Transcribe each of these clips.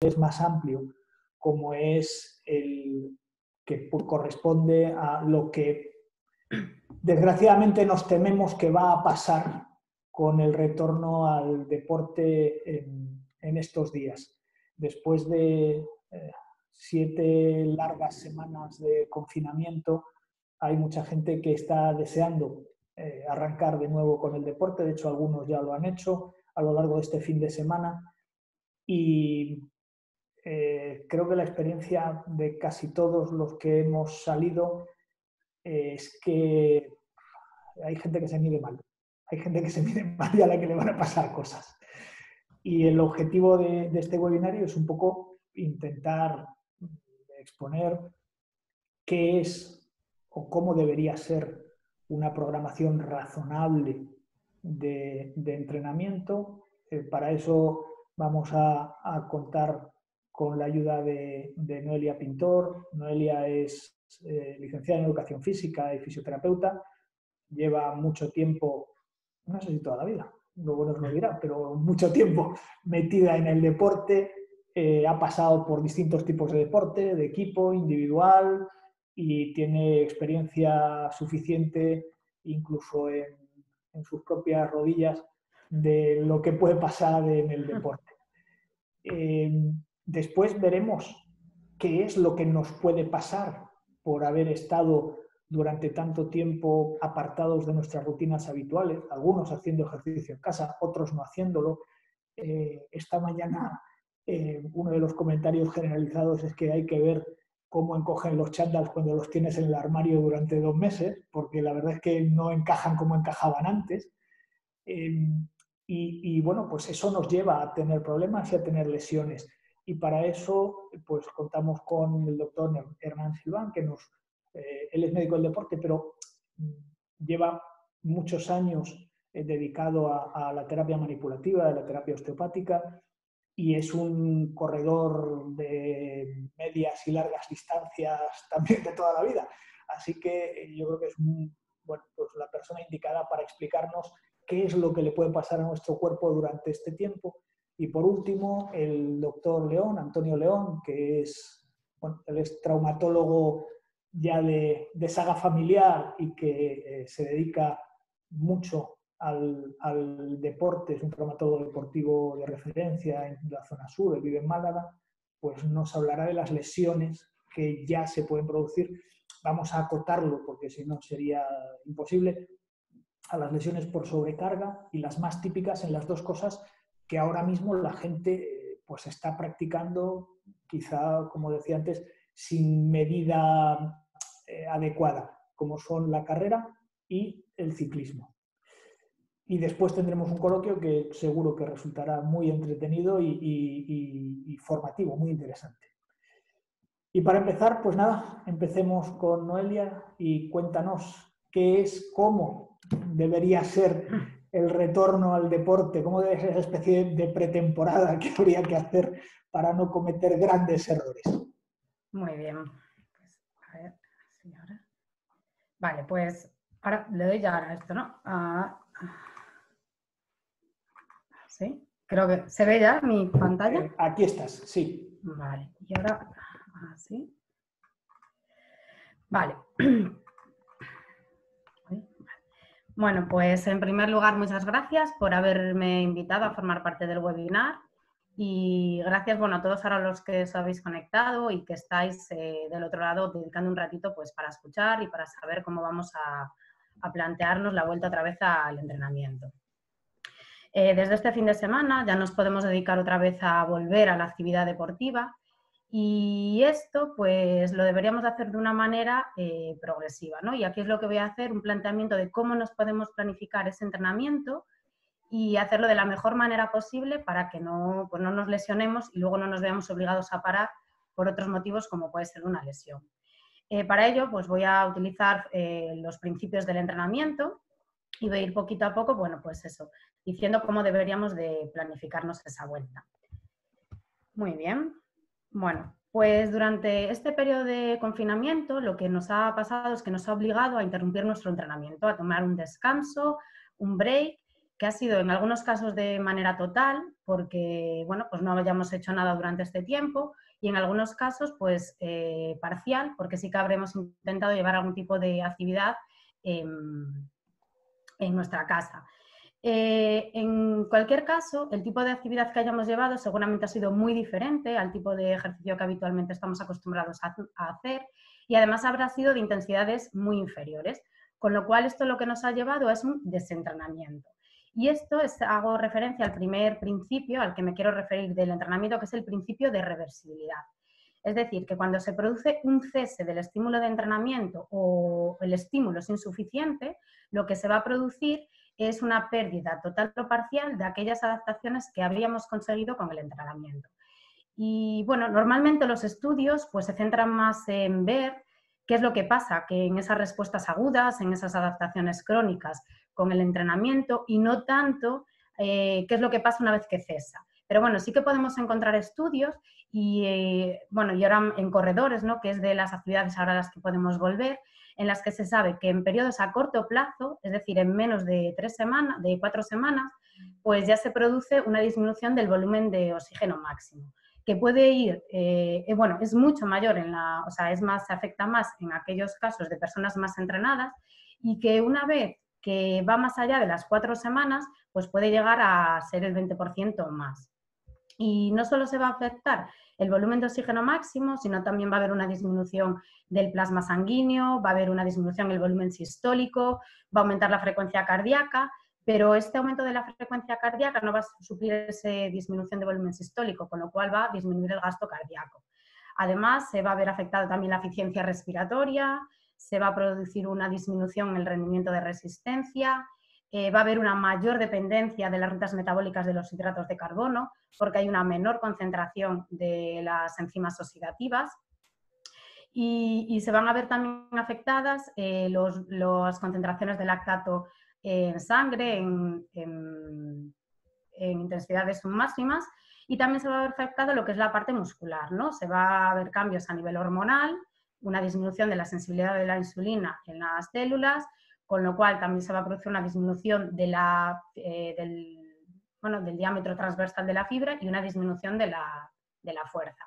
es más amplio, como es el que corresponde a lo que desgraciadamente nos tememos que va a pasar con el retorno al deporte en estos días. Después de 7 largas semanas de confinamiento, hay mucha gente que está deseando arrancar de nuevo con el deporte. De hecho, algunos ya lo han hecho a lo largo de este fin de semana. Y creo que la experiencia de casi todos los que hemos salido es que hay gente que se mide mal. Hay gente que se mide mal y a la que le van a pasar cosas. Y el objetivo de este webinario es un poco intentar exponer qué es o cómo debería ser una programación razonable de entrenamiento. Para eso vamos a contar con la ayuda de Noelia Pintor. Noelia es licenciada en Educación Física y fisioterapeuta. Lleva mucho tiempo, no sé si toda la vida, luego nos lo dirá, pero mucho tiempo metida en el deporte. Ha pasado por distintos tipos de deporte, de equipo, individual, y tiene experiencia suficiente incluso en sus propias rodillas de lo que puede pasar en el deporte. Después veremos qué es lo que nos puede pasar por haber estado durante tanto tiempo apartados de nuestras rutinas habituales, algunos haciendo ejercicio en casa, otros no haciéndolo. Esta mañana uno de los comentarios generalizados es que hay que ver cómo encogen los chándals cuando los tienes en el armario durante 2 meses, porque la verdad es que no encajan como encajaban antes. Y bueno, pues eso nos lleva a tener problemas y a tener lesiones. Y para eso, pues contamos con el doctor Hernán Silván, que él es médico del deporte, pero lleva muchos años dedicado a la terapia manipulativa, a la terapia osteopática, y es un corredor de medias y largas distancias también de toda la vida. Así que yo creo que es pues la persona indicada para explicarnos qué es lo que le puede pasar a nuestro cuerpo durante este tiempo. Y por último, el doctor León, Antonio León, que él es traumatólogo ya de saga familiar y que se dedica mucho al deporte, es un traumatólogo deportivo de referencia en la zona sur, él vive en Málaga, pues nos hablará de las lesiones que ya se pueden producir. Vamos a acotarlo porque si no sería imposible, a las lesiones por sobrecarga y las más típicas en las dos cosas que ahora mismo la gente pues está practicando, quizá, como decía antes, sin medida adecuada, como son la carrera y el ciclismo. Y después tendremos un coloquio que seguro que resultará muy entretenido y formativo, muy interesante. Y para empezar, pues nada, empecemos con Noelia y cuéntanos cómo debería ser el retorno al deporte, cómo debe ser esa especie de pretemporada que habría que hacer para no cometer grandes errores. Muy bien. Pues, a ver, sí, ahora. Vale, pues ahora le doy ya a esto, ¿no? Sí, creo que se ve ya mi pantalla. Aquí estás, sí. Vale, y ahora así. Vale. Bueno, pues en primer lugar, muchas gracias por haberme invitado a formar parte del webinar y gracias, bueno, a todos ahora los que os habéis conectado y que estáis del otro lado dedicando un ratito pues para escuchar y para saber cómo vamos a plantearnos la vuelta otra vez al entrenamiento. Desde este fin de semana ya nos podemos dedicar otra vez a volver a la actividad deportiva y esto pues lo deberíamos hacer de una manera progresiva, ¿no? Y aquí es lo que voy a hacer, un planteamiento de cómo nos podemos planificar ese entrenamiento y hacerlo de la mejor manera posible para que no nos lesionemos y luego no nos veamos obligados a parar por otros motivos como puede ser una lesión. Para ello pues voy a utilizar los principios del entrenamiento y voy a ir poquito a poco, bueno, pues eso, diciendo cómo deberíamos de planificarnos esa vuelta. Muy bien. Bueno, pues durante este periodo de confinamiento lo que nos ha pasado es que nos ha obligado a interrumpir nuestro entrenamiento, a tomar un descanso, un break que ha sido en algunos casos de manera total, porque bueno, pues no hayamos hecho nada durante este tiempo, y en algunos casos pues parcial, porque sí que habremos intentado llevar algún tipo de actividad en nuestra casa. En cualquier caso, el tipo de actividad que hayamos llevado seguramente ha sido muy diferente al tipo de ejercicio que habitualmente estamos acostumbrados a hacer, y además habrá sido de intensidades muy inferiores, con lo cual esto lo que nos ha llevado es un desentrenamiento. Y esto hago referencia al primer principio al que me quiero referir del entrenamiento, que es el principio de reversibilidad. Es decir, que cuando se produce un cese del estímulo de entrenamiento o el estímulo es insuficiente, lo que se va a producir es una pérdida total o parcial de aquellas adaptaciones que habíamos conseguido con el entrenamiento. Y bueno, normalmente los estudios pues, se centran más en ver qué es lo que pasa, que en esas respuestas agudas, en esas adaptaciones crónicas con el entrenamiento, y no tanto qué es lo que pasa una vez que cesa. Pero bueno, sí que podemos encontrar estudios y bueno, y ahora en corredores, ¿no?, que es de las actividades ahora a las que podemos volver, en las que se sabe que en periodos a corto plazo, es decir, en menos de 4 semanas, pues ya se produce una disminución del volumen de oxígeno máximo, que puede ir, bueno, es mucho mayor o sea, se afecta más en aquellos casos de personas más entrenadas, y que una vez que va más allá de las 4 semanas, pues puede llegar a ser el 20% más. Y no solo se va a afectar el volumen de oxígeno máximo, sino también va a haber una disminución del plasma sanguíneo, va a haber una disminución del volumen sistólico, va a aumentar la frecuencia cardíaca, pero este aumento de la frecuencia cardíaca no va a suplir esa disminución de volumen sistólico, con lo cual va a disminuir el gasto cardíaco. Además, se va a ver afectada también la eficiencia respiratoria, se va a producir una disminución en el rendimiento de resistencia, va a haber una mayor dependencia de las rutas metabólicas de los hidratos de carbono, porque hay una menor concentración de las enzimas oxidativas, y se van a ver también afectadas las concentraciones de lactato en sangre en intensidades submáximas, y también se va a ver afectado lo que es la parte muscular, ¿no? Se va a ver cambios a nivel hormonal, una disminución de la sensibilidad de la insulina en las células, con lo cual también se va a producir una disminución de del diámetro transversal de la fibra y una disminución de la fuerza.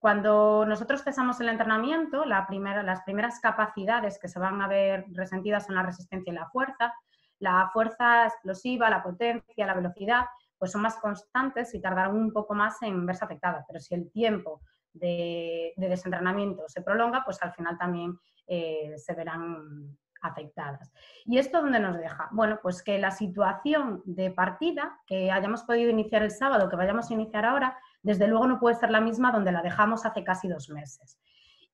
Cuando nosotros cesamos el entrenamiento, las primeras capacidades que se van a ver resentidas son la resistencia y la fuerza explosiva, la potencia, la velocidad, pues son más constantes y tardarán un poco más en verse afectadas, pero si el tiempo de desentrenamiento se prolonga, pues al final también se verán afectadas. ¿Y esto dónde nos deja? Bueno, pues que la situación de partida que hayamos podido iniciar el sábado, que vayamos a iniciar ahora, desde luego no puede ser la misma donde la dejamos hace casi 2 meses.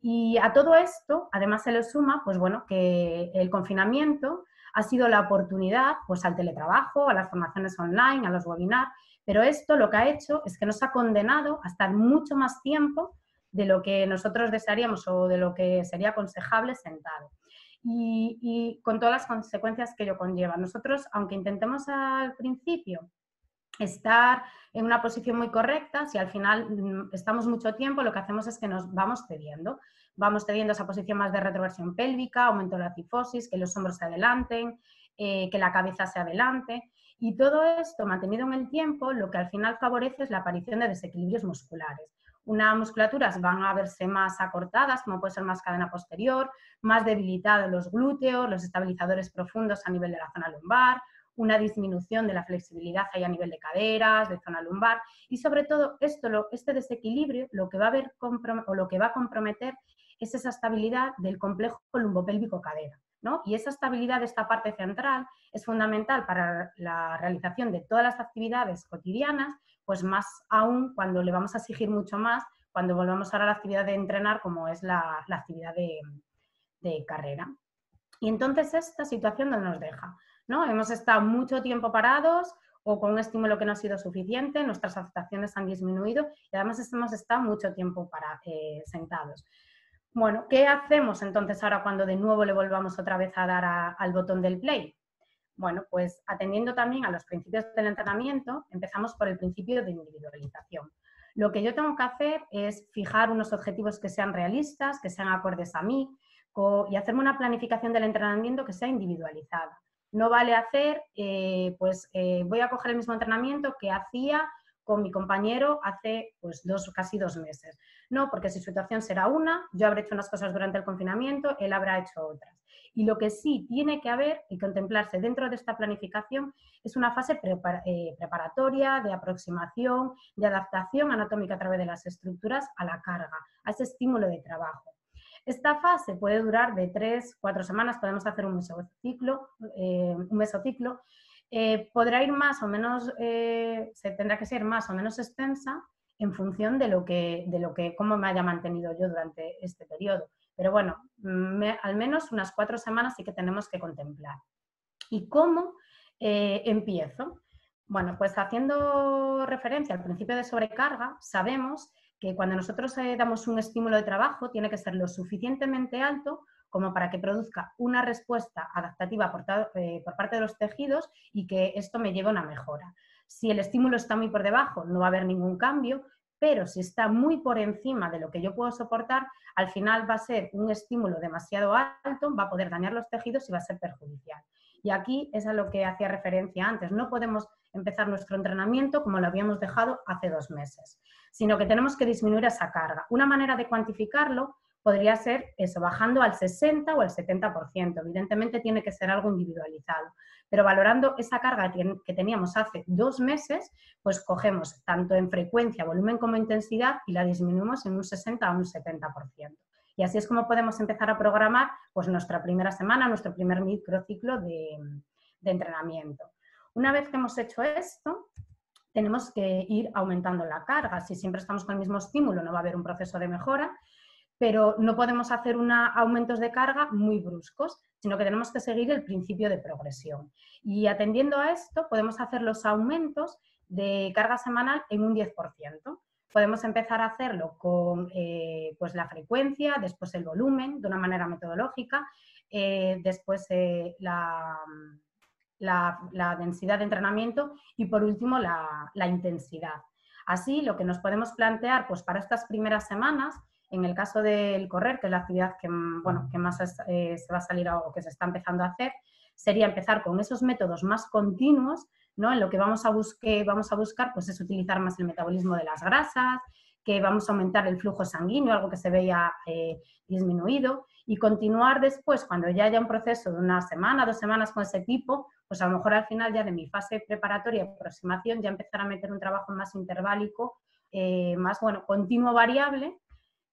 Y a todo esto, además se le suma, pues bueno, que el confinamiento ha sido la oportunidad pues al teletrabajo, a las formaciones online, a los webinars, pero esto lo que ha hecho es que nos ha condenado a estar mucho más tiempo de lo que nosotros desearíamos o de lo que sería aconsejable sentado. Y con todas las consecuencias que ello conlleva. Nosotros, aunque intentemos al principio estar en una posición muy correcta, si al final estamos mucho tiempo, lo que hacemos es que nos vamos cediendo esa posición más de retroversión pélvica, aumento de la cifosis, que los hombros se adelanten, que la cabeza se adelante, y todo esto mantenido en el tiempo, lo que al final favorece es la aparición de desequilibrios musculares. Unas musculaturas van a verse más acortadas, como puede ser más cadena posterior, más debilitados los glúteos, los estabilizadores profundos a nivel de la zona lumbar, una disminución de la flexibilidad ahí a nivel de caderas, de zona lumbar, y sobre todo este desequilibrio lo que va a comprometer es esa estabilidad del complejo lumbopélvico-cadera, ¿no? Y esa estabilidad de esta parte central es fundamental para la realización de todas las actividades cotidianas, pues más aún cuando le vamos a exigir mucho más, cuando volvamos ahora a la actividad de entrenar, como es la actividad de carrera. Y entonces esta situación no nos deja, ¿no? Hemos estado mucho tiempo parados o con un estímulo que no ha sido suficiente, nuestras adaptaciones han disminuido y además hemos estado mucho tiempo sentados. Bueno, ¿qué hacemos entonces ahora cuando de nuevo le volvamos otra vez a dar al botón del play? Bueno, pues atendiendo también a los principios del entrenamiento, empezamos por el principio de individualización. Lo que yo tengo que hacer es fijar unos objetivos que sean realistas, que sean acordes a mí, y hacerme una planificación del entrenamiento que sea individualizada. No vale hacer, voy a coger el mismo entrenamiento que hacía con mi compañero hace pues casi 2 meses. No, porque su situación será una, yo habré hecho unas cosas durante el confinamiento, él habrá hecho otras. Y lo que sí tiene que haber y contemplarse dentro de esta planificación es una fase preparatoria, de aproximación, de adaptación anatómica a través de las estructuras a la carga, a ese estímulo de trabajo. Esta fase puede durar de 3-4 semanas, podemos hacer un mesociclo. Podrá ir más o menos, se tendrá que ser más o menos extensa en función de cómo me haya mantenido yo durante este periodo. Pero bueno, al menos unas 4 semanas sí que tenemos que contemplar. ¿Y cómo empiezo? Bueno, pues haciendo referencia al principio de sobrecarga, sabemos que cuando nosotros damos un estímulo de trabajo tiene que ser lo suficientemente alto como para que produzca una respuesta adaptativa por parte de los tejidos y que esto me lleve a una mejora. Si el estímulo está muy por debajo, no va a haber ningún cambio, pero si está muy por encima de lo que yo puedo soportar, al final va a ser un estímulo demasiado alto, va a poder dañar los tejidos y va a ser perjudicial. Y aquí es a lo que hacía referencia antes. No podemos empezar nuestro entrenamiento como lo habíamos dejado hace 2 meses, sino que tenemos que disminuir esa carga. Una manera de cuantificarlo podría ser eso, bajando al 60 o al 70%. Evidentemente tiene que ser algo individualizado, pero valorando esa carga que teníamos hace 2 meses, pues cogemos tanto en frecuencia, volumen como intensidad y la disminuimos en un 60 o un 70%. Y así es como podemos empezar a programar pues, nuestra primera semana, nuestro primer microciclo de entrenamiento. Una vez que hemos hecho esto, tenemos que ir aumentando la carga. Si siempre estamos con el mismo estímulo, no va a haber un proceso de mejora, pero no podemos hacer aumentos de carga muy bruscos, sino que tenemos que seguir el principio de progresión. Y atendiendo a esto, podemos hacer los aumentos de carga semanal en un 10%. Podemos empezar a hacerlo con pues la frecuencia, después el volumen, de una manera metodológica, después la densidad de entrenamiento y, por último, la intensidad. Así, lo que nos podemos plantear pues, para estas primeras semanas, en el caso del correr, que es la actividad que más se va a salir o que se está empezando a hacer, sería empezar con esos métodos más continuos, ¿no? En lo que vamos a buscar pues, es utilizar más el metabolismo de las grasas, que vamos a aumentar el flujo sanguíneo, algo que se veía disminuido, y continuar después, cuando ya haya un proceso de 1 semana, 2 semanas con ese tipo, pues a lo mejor al final ya de mi fase preparatoria, aproximación, ya empezar a meter un trabajo más interválico, más continuo variable,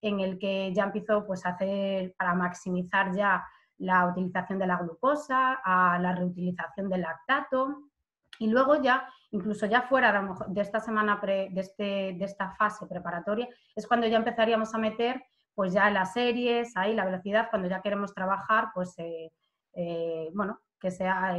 en el que ya empiezo pues, a hacer para maximizar ya la utilización de la glucosa, a la reutilización del lactato, y luego ya, incluso ya fuera de esta semana, de esta fase preparatoria, es cuando ya empezaríamos a meter pues ya las series, ahí la velocidad, cuando ya queremos trabajar, pues que sea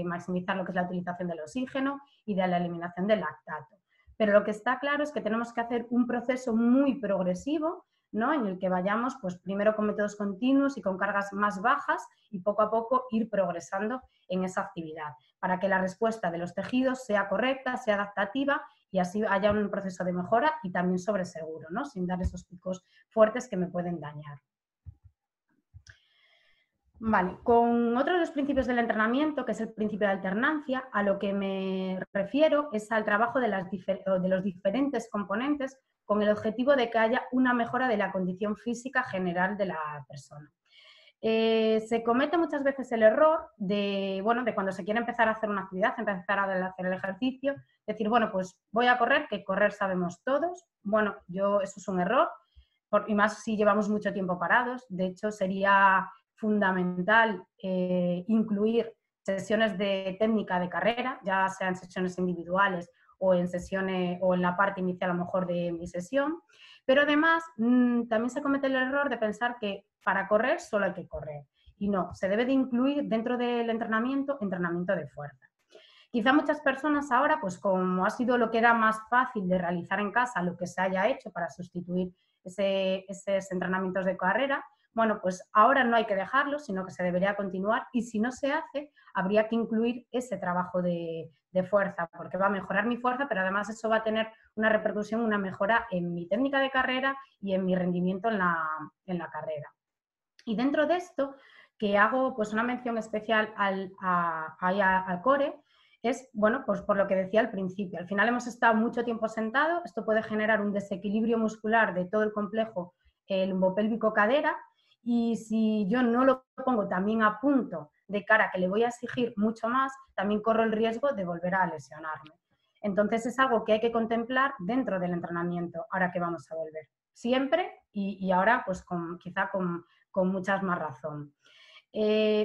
maximizar lo que es la utilización del oxígeno y de la eliminación del lactato. Pero lo que está claro es que tenemos que hacer un proceso muy progresivo, ¿no? En el que vayamos pues, primero con métodos continuos y con cargas más bajas y poco a poco ir progresando en esa actividad para que la respuesta de los tejidos sea correcta, sea adaptativa y así haya un proceso de mejora y también sobre seguro, ¿no? Sin dar esos picos fuertes que me pueden dañar. Vale, con otro de los principios del entrenamiento, que es el principio de alternancia, a lo que me refiero es al trabajo de los diferentes componentes con el objetivo de que haya una mejora de la condición física general de la persona. Se comete muchas veces el error de cuando se quiere empezar a hacer una actividad, empezar a hacer el ejercicio, decir, bueno, pues voy a correr, que correr sabemos todos. Bueno, eso es un error, y más si llevamos mucho tiempo parados. De hecho, sería fundamental incluir sesiones de técnica de carrera, ya sean sesiones individuales o en sesiones o en la parte inicial a lo mejor de mi sesión, pero además también se comete el error de pensar que para correr solo hay que correr y no, se debe de incluir dentro del entrenamiento de fuerza. Quizá muchas personas ahora, pues como ha sido lo que era más fácil de realizar en casa, lo que se haya hecho para sustituir esos entrenamientos de carrera, bueno, pues ahora no hay que dejarlo, sino que se debería continuar y si no se hace, habría que incluir ese trabajo de fuerza, porque va a mejorar mi fuerza, pero además eso va a tener una repercusión, una mejora en mi técnica de carrera y en mi rendimiento en la carrera. Y dentro de esto, que hago pues una mención especial al core es, bueno, pues por lo que decía al principio. Al final hemos estado mucho tiempo sentado, esto puede generar un desequilibrio muscular de todo el complejo lumbopélvico-cadera, y si yo no lo pongo también a punto de cara que le voy a exigir mucho más, también corro el riesgo de volver a lesionarme. Entonces es algo que hay que contemplar dentro del entrenamiento, ahora que vamos a volver. Siempre y ahora pues quizá con muchas más razón.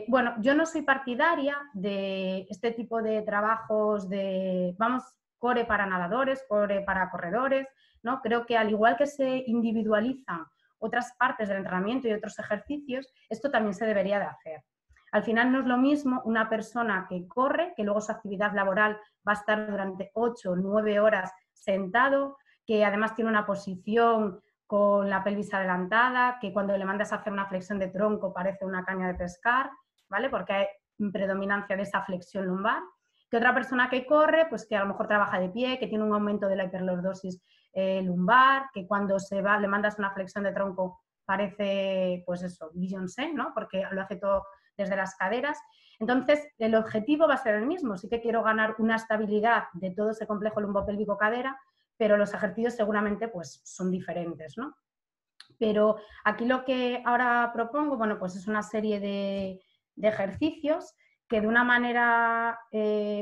Bueno, yo no soy partidaria de este tipo de trabajos de, vamos, core para nadadores, core para corredores, ¿no? Creo que al igual que se individualizan otras partes del entrenamiento y otros ejercicios, esto también se debería de hacer. Al final no es lo mismo una persona que corre, que luego su actividad laboral va a estar durante 8 o 9 horas sentado, que además tiene una posición con la pelvis adelantada, que cuando le mandas a hacer una flexión de tronco parece una caña de pescar, ¿vale? Porque hay predominancia de esa flexión lumbar. Que otra persona que corre, pues que a lo mejor trabaja de pie, que tiene un aumento de la hiperlordosis lumbar, que cuando se va, le mandas una flexión de tronco parece, pues eso, Beyoncé, ¿no? Porque lo hace todo desde las caderas. Entonces, el objetivo va a ser el mismo. Sí que quiero ganar una estabilidad de todo ese complejo lumbopélvico-cadera, pero los ejercicios seguramente pues, son diferentes, ¿no? Pero aquí lo que ahora propongo, bueno, pues es una serie de ejercicios que de una manera,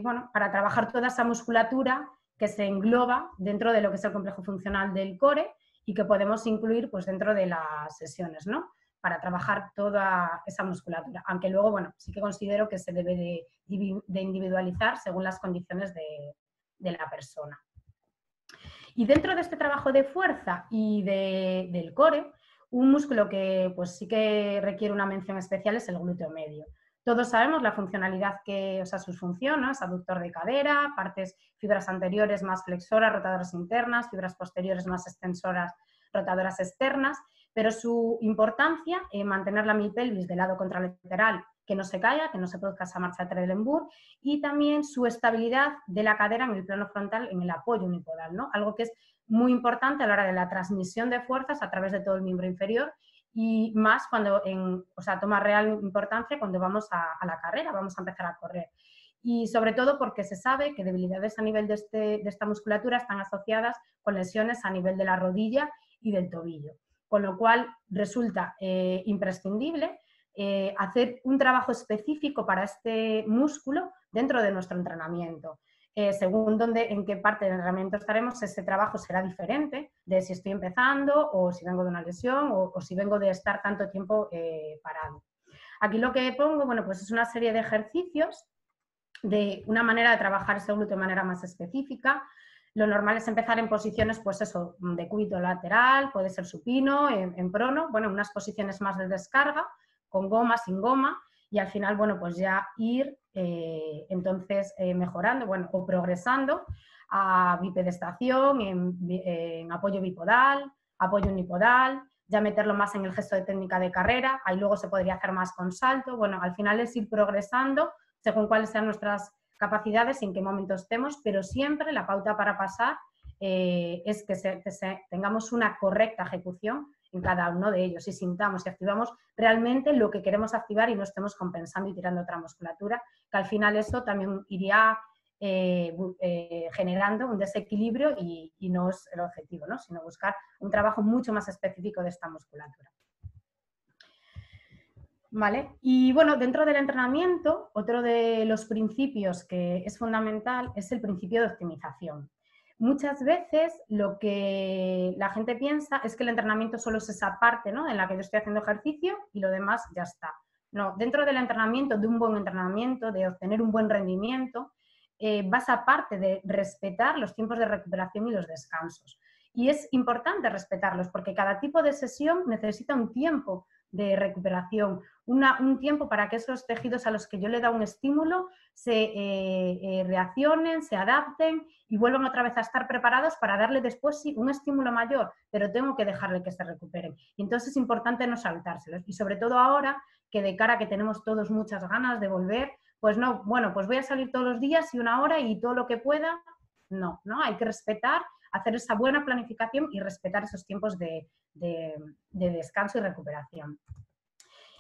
bueno, para trabajar toda esa musculatura que se engloba dentro de lo que es el complejo funcional del core y que podemos incluir pues, dentro de las sesiones, ¿no? Para trabajar toda esa musculatura. Aunque luego, bueno, sí que considero que se debe de individualizar según las condiciones de la persona. Y dentro de este trabajo de fuerza y del core, un músculo que pues sí que requiere una mención especial es el glúteo medio. Todos sabemos la funcionalidad que, o sea, sus funciones, aductor de cadera, partes, fibras anteriores más flexoras, rotadoras internas, fibras posteriores más extensoras, rotadoras externas, pero su importancia en mantener la milpelvis de lado contralateral, que no se caiga, que no se produzca esa marcha de Trendelenburg, y también su estabilidad de la cadera en el plano frontal, en el apoyo unipodal, ¿no? Algo que es muy importante a la hora de la transmisión de fuerzas a través de todo el miembro inferior y más cuando, o sea, toma real importancia cuando vamos a la carrera, vamos a empezar a correr. Y sobre todo porque se sabe que debilidades a nivel de esta musculatura están asociadas con lesiones a nivel de la rodilla y del tobillo. Con lo cual resulta imprescindible hacer un trabajo específico para este músculo dentro de nuestro entrenamiento. Según en qué parte del entrenamiento estaremos, ese trabajo será diferente de si estoy empezando o si vengo de una lesión o si vengo de estar tanto tiempo parado. Aquí lo que pongo, bueno, pues es una serie de ejercicios de una manera de trabajar ese glúteo de manera más específica. Lo normal es empezar en posiciones, pues eso, de cúbito lateral, puede ser supino, en prono, bueno, unas posiciones más de descarga, con goma, sin goma, y al final, bueno, pues ya ir entonces mejorando, bueno, o progresando a bipedestación, en apoyo bipodal, apoyo unipodal, ya meterlo más en el gesto de técnica de carrera, ahí luego se podría hacer más con salto, bueno, al final es ir progresando según cuáles sean nuestras capacidades y en qué momento estemos, pero siempre la pauta para pasar es que tengamos una correcta ejecución en cada uno de ellos y sintamos y activamos realmente lo que queremos activar y no estemos compensando y tirando otra musculatura, que al final eso también iría generando un desequilibrio y no es el objetivo, ¿no? Sino buscar un trabajo mucho más específico de esta musculatura. ¿Vale? Y bueno, dentro del entrenamiento, otro de los principios que es fundamental es el principio de optimización. Muchas veces lo que la gente piensa es que el entrenamiento solo es esa parte, ¿no?, en la que yo estoy haciendo ejercicio y lo demás ya está. No, dentro del entrenamiento, de un buen entrenamiento, de obtener un buen rendimiento, vas aparte de respetar los tiempos de recuperación y los descansos. Y es importante respetarlos porque cada tipo de sesión necesita un tiempo de recuperación, un tiempo para que esos tejidos a los que yo le da un estímulo se reaccionen, se adapten y vuelvan otra vez a estar preparados para darle después sí un estímulo mayor, pero tengo que dejarle que se recuperen. Y entonces es importante no saltárselos. Y sobre todo ahora que de cara a que tenemos todos muchas ganas de volver, pues no, bueno, pues voy a salir todos los días y una hora y todo lo que pueda. No, hay que respetar, hacer esa buena planificación y respetar esos tiempos de descanso y recuperación.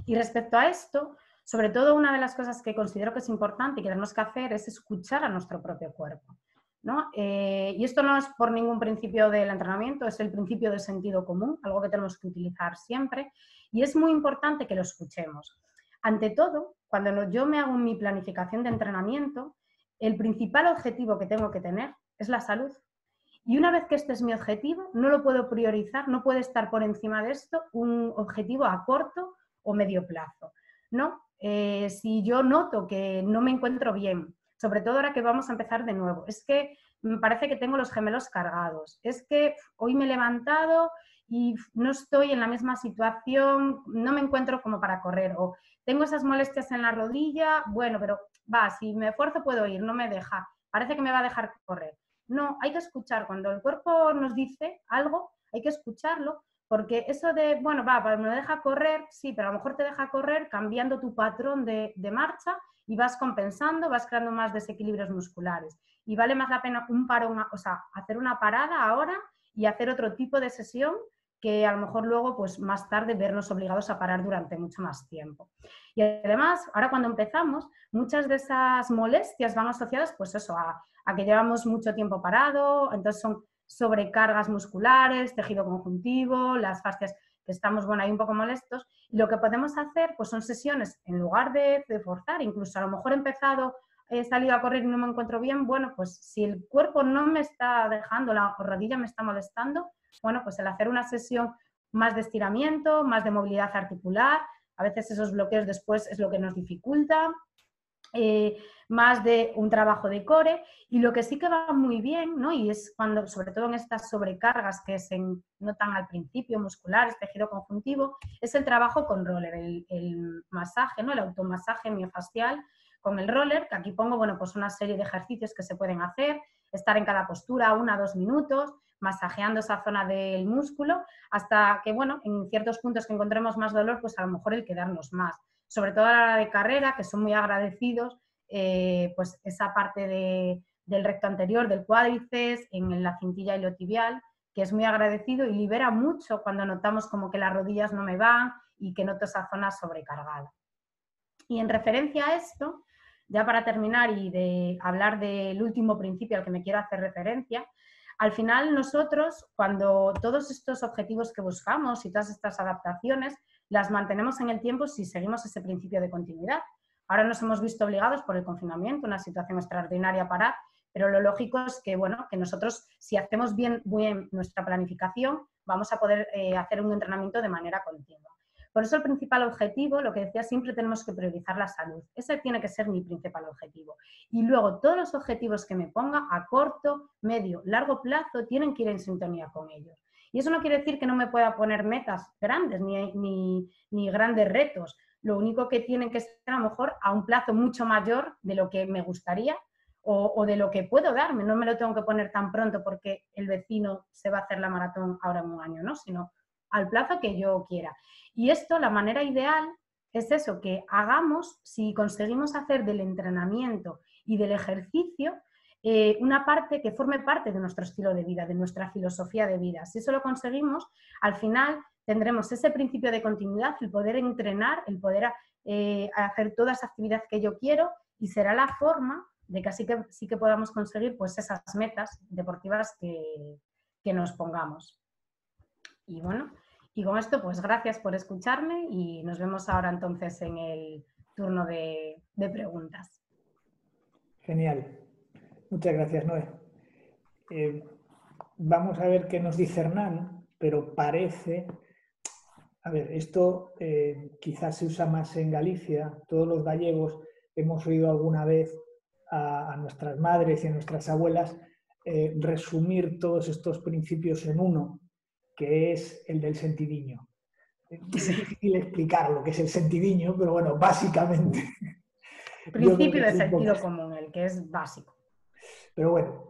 Y respecto a esto, sobre todo una de las cosas que considero que es importante y que tenemos que hacer es escuchar a nuestro propio cuerpo, ¿no? Y esto no es por ningún principio del entrenamiento, es el principio del sentido común, algo que tenemos que utilizar siempre, y es muy importante que lo escuchemos. Ante todo, cuando yo me hago mi planificación de entrenamiento, el principal objetivo que tengo que tener es la salud. Y una vez que este es mi objetivo, no lo puedo priorizar, no puede estar por encima de esto un objetivo a corto o medio plazo, ¿no? Si yo noto que no me encuentro bien, sobre todo ahora que vamos a empezar de nuevo, es que me parece que tengo los gemelos cargados, es que hoy me he levantado y no estoy en la misma situación, no me encuentro como para correr, o tengo esas molestias en la rodilla, bueno, pero va, si me esfuerzo puedo ir, no me deja, parece que me va a dejar correr. No, hay que escuchar. Cuando el cuerpo nos dice algo, hay que escucharlo, porque eso de, bueno, me deja correr, sí, pero a lo mejor te deja correr cambiando tu patrón de marcha y vas compensando, vas creando más desequilibrios musculares. Y vale más la pena un parón, o sea, hacer una parada ahora y hacer otro tipo de sesión que a lo mejor luego, pues más tarde, vernos obligados a parar durante mucho más tiempo. Y además, ahora cuando empezamos, muchas de esas molestias van asociadas, pues eso, a que llevamos mucho tiempo parado, entonces son sobrecargas musculares, tejido conjuntivo, las fascias que estamos, bueno, ahí un poco molestos. Y lo que podemos hacer, pues son sesiones, en lugar de forzar, incluso a lo mejor he salido a correr y no me encuentro bien, bueno, pues si el cuerpo no me está dejando, la rodilla me está molestando, bueno, pues el hacer una sesión más de estiramiento, más de movilidad articular, a veces esos bloqueos después es lo que nos dificulta, más de un trabajo de core, y lo que sí que va muy bien, ¿no? Y es cuando, sobre todo en estas sobrecargas que se notan al principio, musculares, tejido conjuntivo, es el trabajo con roller, el masaje, ¿no? El automasaje miofascial con el roller, que aquí pongo, bueno, pues una serie de ejercicios que se pueden hacer, estar en cada postura 1 a 2 minutos, masajeando esa zona del músculo, hasta que, bueno, en ciertos puntos que encontremos más dolor, pues a lo mejor el quedarnos más. Sobre todo a la hora de carrera, que son muy agradecidos, pues esa parte del recto anterior, del cuádriceps, en la cintilla iliotibial, que es muy agradecido y libera mucho cuando notamos como que las rodillas no me van y que noto esa zona sobrecargada. Y en referencia a esto, ya para terminar y de hablar del último principio al que me quiero hacer referencia, al final nosotros, cuando todos estos objetivos que buscamos y todas estas adaptaciones, las mantenemos en el tiempo si seguimos ese principio de continuidad. Ahora nos hemos visto obligados por el confinamiento, una situación extraordinaria a parar, pero lo lógico es que, bueno, que nosotros, si hacemos bien nuestra planificación, vamos a poder hacer un entrenamiento de manera continua. Por eso el principal objetivo, lo que decía, siempre tenemos que priorizar la salud. Ese tiene que ser mi principal objetivo. Y luego todos los objetivos que me ponga a corto, medio, largo plazo tienen que ir en sintonía con ellos. Y eso no quiere decir que no me pueda poner metas grandes ni grandes retos. Lo único que tienen que ser a lo mejor a un plazo mucho mayor de lo que me gustaría o de lo que puedo darme. No me lo tengo que poner tan pronto porque el vecino se va a hacer la maratón ahora en un año, ¿no? Sino al plazo que yo quiera. Y esto, la manera ideal es eso, que hagamos, si conseguimos hacer del entrenamiento y del ejercicio una parte que forme parte de nuestro estilo de vida, de nuestra filosofía de vida. Si eso lo conseguimos, al final tendremos ese principio de continuidad, el poder entrenar, el poder hacer toda esa actividad que yo quiero, y será la forma de que sí que podamos conseguir pues, esas metas deportivas que nos pongamos. Y bueno, y con esto, pues gracias por escucharme y nos vemos ahora entonces en el turno de preguntas. Genial. Muchas gracias, Noé. Vamos a ver qué nos dice Hernán, pero parece... A ver, esto quizás se usa más en Galicia. Todos los gallegos hemos oído alguna vez a nuestras madres y a nuestras abuelas resumir todos estos principios en uno, que es el del sentidiño. Es difícil explicar lo que es el sentidiño, pero bueno, básicamente... Principio de sentido común, el que es básico. Pero bueno,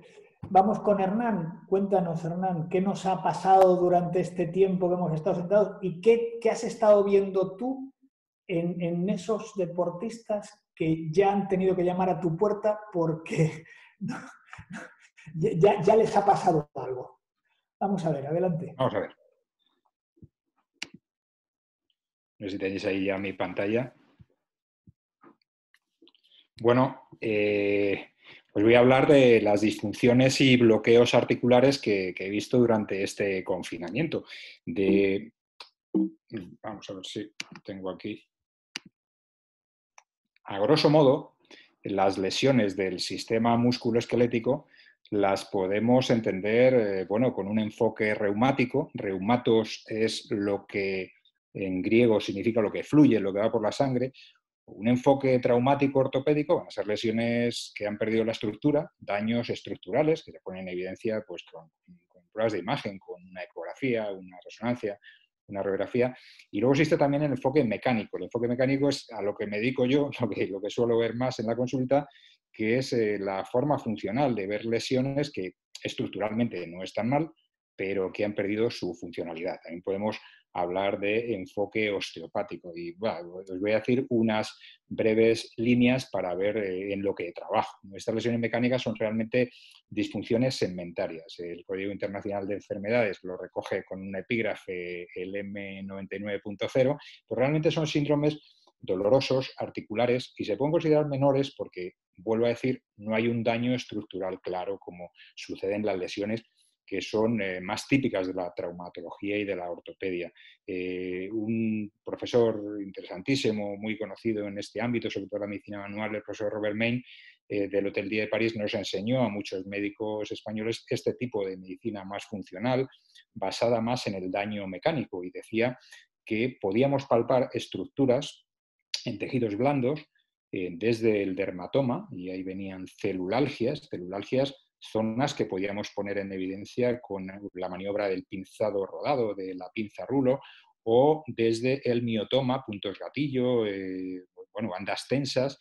vamos con Hernán. Cuéntanos, Hernán, ¿qué nos ha pasado durante este tiempo que hemos estado sentados y qué has estado viendo tú en esos deportistas que ya han tenido que llamar a tu puerta porque ya les ha pasado algo? Vamos a ver, adelante. Vamos a ver. No sé si tenéis ahí ya mi pantalla. Bueno, os voy a hablar de las disfunciones y bloqueos articulares que he visto durante este confinamiento. Vamos a ver si tengo aquí. A grosso modo, las lesiones del sistema musculoesquelético las podemos entender, bueno, con un enfoque reumático. Reumatos es lo que en griego significa lo que fluye, lo que va por la sangre. Un enfoque traumático ortopédico van a ser lesiones que han perdido la estructura, daños estructurales que se ponen en evidencia pues, con pruebas de imagen, con una ecografía, una resonancia, una radiografía. Y luego existe también el enfoque mecánico. El enfoque mecánico es a lo que me dedico yo, lo que suelo ver más en la consulta, que es la forma funcional de ver lesiones que estructuralmente no están mal, pero que han perdido su funcionalidad. También podemos hablar de enfoque osteopático. Y bueno, os voy a decir unas breves líneas para ver en lo que trabajo. Estas lesiones mecánicas son realmente disfunciones segmentarias. El Código Internacional de Enfermedades lo recoge con un epígrafe, el M99.0, pero realmente son síndromes dolorosos, articulares, y se pueden considerar menores porque, vuelvo a decir, no hay un daño estructural claro como sucede en las lesiones que son más típicas de la traumatología y de la ortopedia. Un profesor interesantísimo, muy conocido en este ámbito, sobre todo la medicina manual, el profesor Robert Main, del Hotel Dieu de París, nos enseñó a muchos médicos españoles este tipo de medicina más funcional, basada más en el daño mecánico, y decía que podíamos palpar estructuras en tejidos blandos, desde el dermatoma, y ahí venían celulalgias, zonas que podíamos poner en evidencia con la maniobra del pinzado rodado, de la pinza rulo, o desde el miotoma, puntos gatillo, bueno, bandas tensas,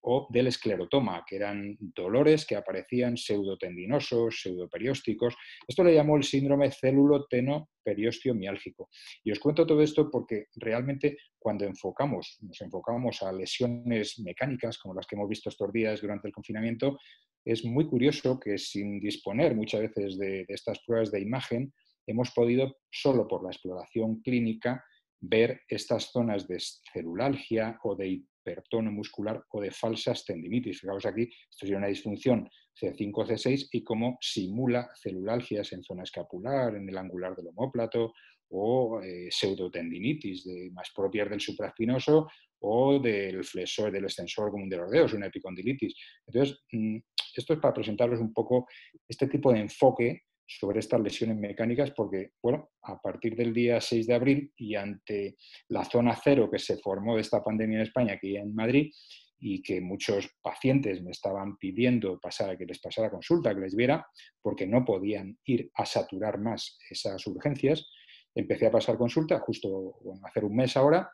o del esclerotoma, que eran dolores que aparecían pseudotendinosos, pseudoperiósticos. Esto le llamó el síndrome céluloteno-periostiomiálgico. Y os cuento todo esto porque realmente cuando nos enfocamos a lesiones mecánicas, como las que hemos visto estos días durante el confinamiento, es muy curioso que sin disponer muchas veces de estas pruebas de imagen, hemos podido, solo por la exploración clínica, ver estas zonas de celulalgia o de hipertono muscular o de falsas tendinitis. Fijaos aquí, esto es una disfunción C5, C6 y cómo simula celulalgias en zona escapular, en el angular del omóplato, o pseudotendinitis más propias del supraespinoso o del flexor, del extensor común de los dedos, una epicondilitis. Entonces, esto es para presentaros un poco este tipo de enfoque sobre estas lesiones mecánicas, porque, bueno, a partir del día 6 de abril y ante la zona cero que se formó de esta pandemia en España, aquí en Madrid, y que muchos pacientes me estaban pidiendo que les pasara consulta, que les viera, porque no podían ir a saturar más esas urgencias, empecé a pasar consulta, justo hace un mes ahora,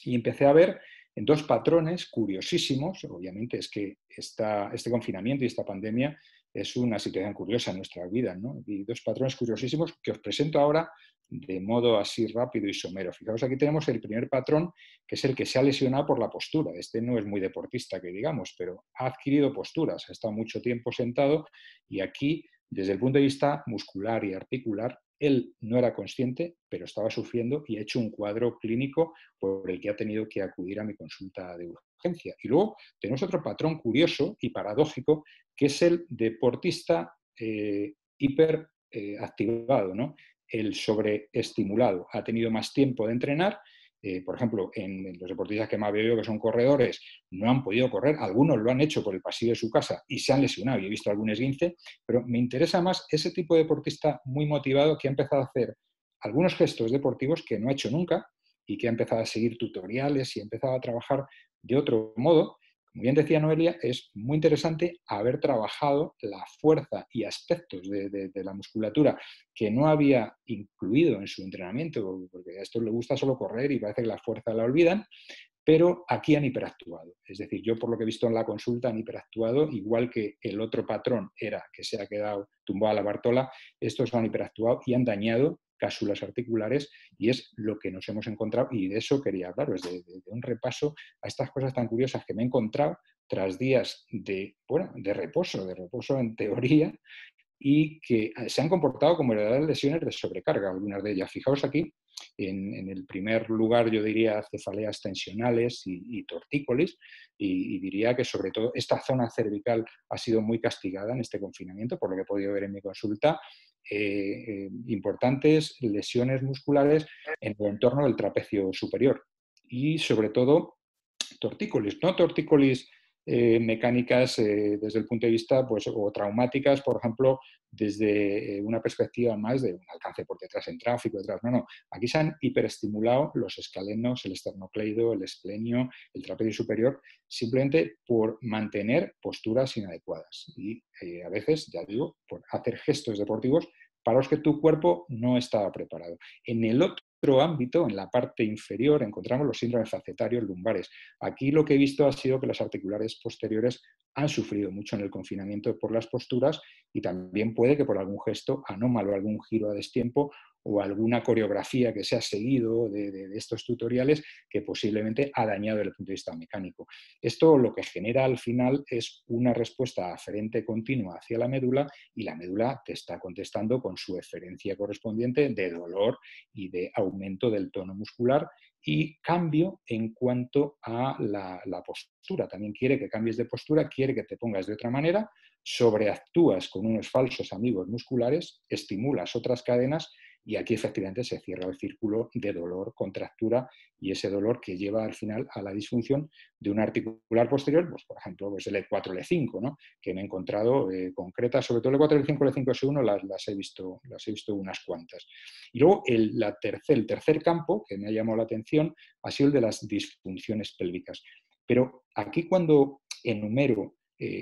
y empecé a ver en dos patrones curiosísimos. Obviamente es que este confinamiento y esta pandemia es una situación curiosa en nuestra vida, ¿no? Y dos patrones curiosísimos que os presento ahora de modo así rápido y somero. Fijaos, aquí tenemos el primer patrón, que es el que se ha lesionado por la postura. Este no es muy deportista, que digamos, pero ha adquirido posturas, ha estado mucho tiempo sentado, y aquí, desde el punto de vista muscular y articular, él no era consciente, pero estaba sufriendo y ha hecho un cuadro clínico por el que ha tenido que acudir a mi consulta de urgencia. Y luego tenemos otro patrón curioso y paradójico, que es el deportista hiperactivado, ¿no? El sobreestimulado. Ha tenido más tiempo de entrenar. Por ejemplo, en los deportistas que más veo yo, que son corredores, no han podido correr. Algunos lo han hecho por el pasillo de su casa y se han lesionado. Y he visto algún esguince, pero me interesa más ese tipo de deportista muy motivado que ha empezado a hacer algunos gestos deportivos que no ha hecho nunca y que ha empezado a seguir tutoriales y ha empezado a trabajar de otro modo. Como bien decía Noelia, es muy interesante haber trabajado la fuerza y aspectos de la musculatura que no había incluido en su entrenamiento, porque a estos les gusta solo correr y parece que la fuerza la olvidan, pero aquí han hiperactuado. Es decir, yo por lo que he visto en la consulta han hiperactuado, igual que el otro patrón era que se ha quedado tumbado a la Bartola, estos han hiperactuado y han dañado cápsulas articulares, y es lo que nos hemos encontrado, y de eso quería hablaros, de un repaso a estas cosas tan curiosas que me he encontrado tras días de reposo en teoría, y que se han comportado como verdaderas lesiones de sobrecarga, algunas de ellas. Fijaos aquí, En el primer lugar yo diría cefaleas tensionales y tortícolis, y diría que sobre todo esta zona cervical ha sido muy castigada en este confinamiento, por lo que he podido ver en mi consulta, importantes lesiones musculares en el entorno del trapecio superior y sobre todo tortícolis, no tortícolis mecánicas desde el punto de vista, pues, o traumáticas, por ejemplo, desde una perspectiva más de un alcance por detrás en tráfico, detrás. No. Aquí se han hiperestimulado los escalenos, el esternocleido, el esplenio, el trapecio superior, simplemente por mantener posturas inadecuadas. Y a veces, ya digo, por hacer gestos deportivos para los que tu cuerpo no estaba preparado. En el otro ámbito, en la parte inferior, encontramos los síndromes facetarios lumbares. Aquí lo que he visto ha sido que las articulares posteriores han sufrido mucho en el confinamiento por las posturas y también puede que por algún gesto anómalo, algún giro a destiempo o alguna coreografía que se ha seguido de estos tutoriales que posiblemente ha dañado desde el punto de vista mecánico. Esto lo que genera al final es una respuesta aferente continua hacia la médula y la médula te está contestando con su eferencia correspondiente de dolor y de aumento del tono muscular y cambio en cuanto a la postura. También quiere que cambies de postura, quiere que te pongas de otra manera, sobreactúas con unos falsos amigos musculares, estimulas otras cadenas y aquí efectivamente se cierra el círculo de dolor, contractura y ese dolor que lleva al final a la disfunción de un articular posterior, pues, por ejemplo, pues el E4, L5, ¿no? Que me he encontrado concretas, sobre todo el E4, L5, L5, S1, las he visto unas cuantas. Y luego el tercer campo que me ha llamado la atención ha sido el de las disfunciones pélvicas. Pero aquí cuando enumero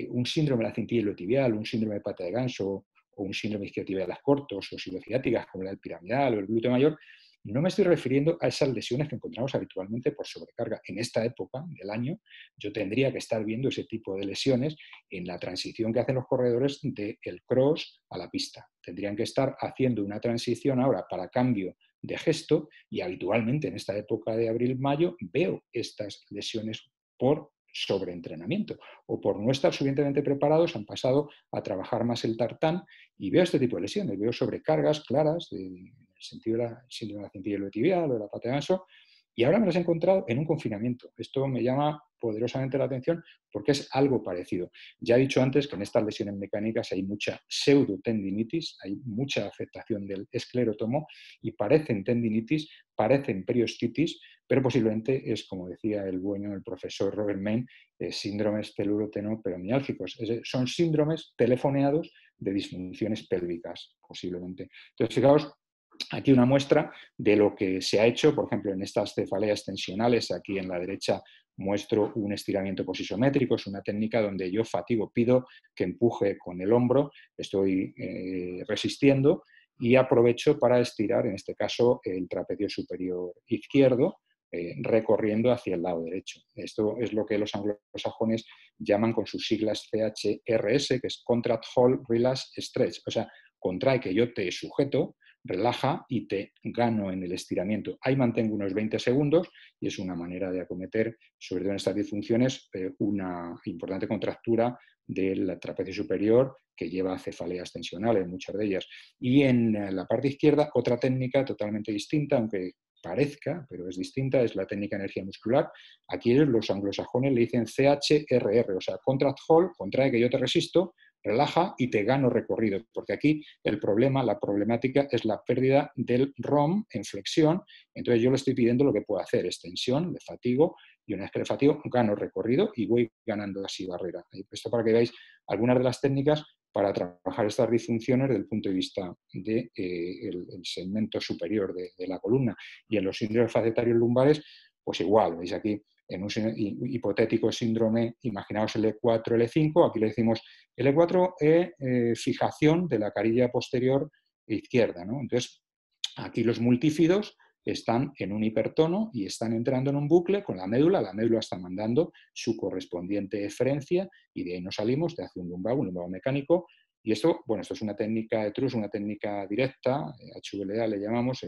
un síndrome de la cintilla iliotibial, un síndrome de pata de ganso o un síndrome isquiotibiales cortos o silociáticas como el piramidal o el glúteo mayor, no me estoy refiriendo a esas lesiones que encontramos habitualmente por sobrecarga. En esta época del año yo tendría que estar viendo ese tipo de lesiones en la transición que hacen los corredores del cross a la pista. Tendrían que estar haciendo una transición ahora para cambio de gesto y habitualmente en esta época de abril-mayo veo estas lesiones por sobreentrenamiento o por no estar suficientemente preparados han pasado a trabajar más el tartán y veo este tipo de lesiones, veo sobrecargas claras en el sentido de la síndrome de la cintilla iliotibial o de la pata de ganso y ahora me las he encontrado en un confinamiento. Esto me llama poderosamente la atención porque es algo parecido. Ya he dicho antes que en estas lesiones mecánicas hay mucha pseudotendinitis, hay mucha afectación del esclerotomo y parecen tendinitis, parecen periostitis, pero posiblemente es, como decía el bueno el profesor Robert Main, síndromes telurotenoperomiálgicos. Son síndromes telefoneados de disfunciones pélvicas, posiblemente. Entonces, fijaos, aquí una muestra de lo que se ha hecho, por ejemplo, en estas cefaleas tensionales, aquí en la derecha muestro un estiramiento posisométrico, es una técnica donde yo fatigo, pido que empuje con el hombro, estoy resistiendo y aprovecho para estirar, en este caso, el trapecio superior izquierdo, recorriendo hacia el lado derecho. Esto es lo que los anglosajones llaman con sus siglas CHRS, que es Contract, Hold, Relax, Stretch. O sea, contrae que yo te sujeto, relaja y te gano en el estiramiento. Ahí mantengo unos 20 segundos y es una manera de acometer, sobre todo en estas disfunciones, una importante contractura del trapecio superior que lleva a cefaleas tensionales, muchas de ellas. Y en la parte izquierda, otra técnica totalmente distinta, aunque parezca, pero es distinta, es la técnica de energía muscular. Aquí los anglosajones le dicen CHRR, o sea, Contract Hold, contrae que yo te resisto, relaja y te gano recorrido, porque aquí el problema, la problemática es la pérdida del ROM en flexión, entonces yo le estoy pidiendo lo que puedo hacer, extensión, le fatigo y una vez que le fatigo gano recorrido y voy ganando así barrera. Esto para que veáis algunas de las técnicas para trabajar estas disfunciones desde el punto de vista del segmento superior de la columna. Y en los síndromes facetarios lumbares, pues igual, veis aquí en un hipotético síndrome, imaginaos el E4, L5, aquí le decimos L4 fijación de la carilla posterior izquierda, ¿no? Entonces, aquí los multífidos están en un hipertono y están entrando en un bucle con la médula está mandando su correspondiente eferencia y de ahí nos salimos, te hace un lumbago mecánico y esto, bueno, esto es una técnica de TRUS, una técnica directa, HVLA le llamamos,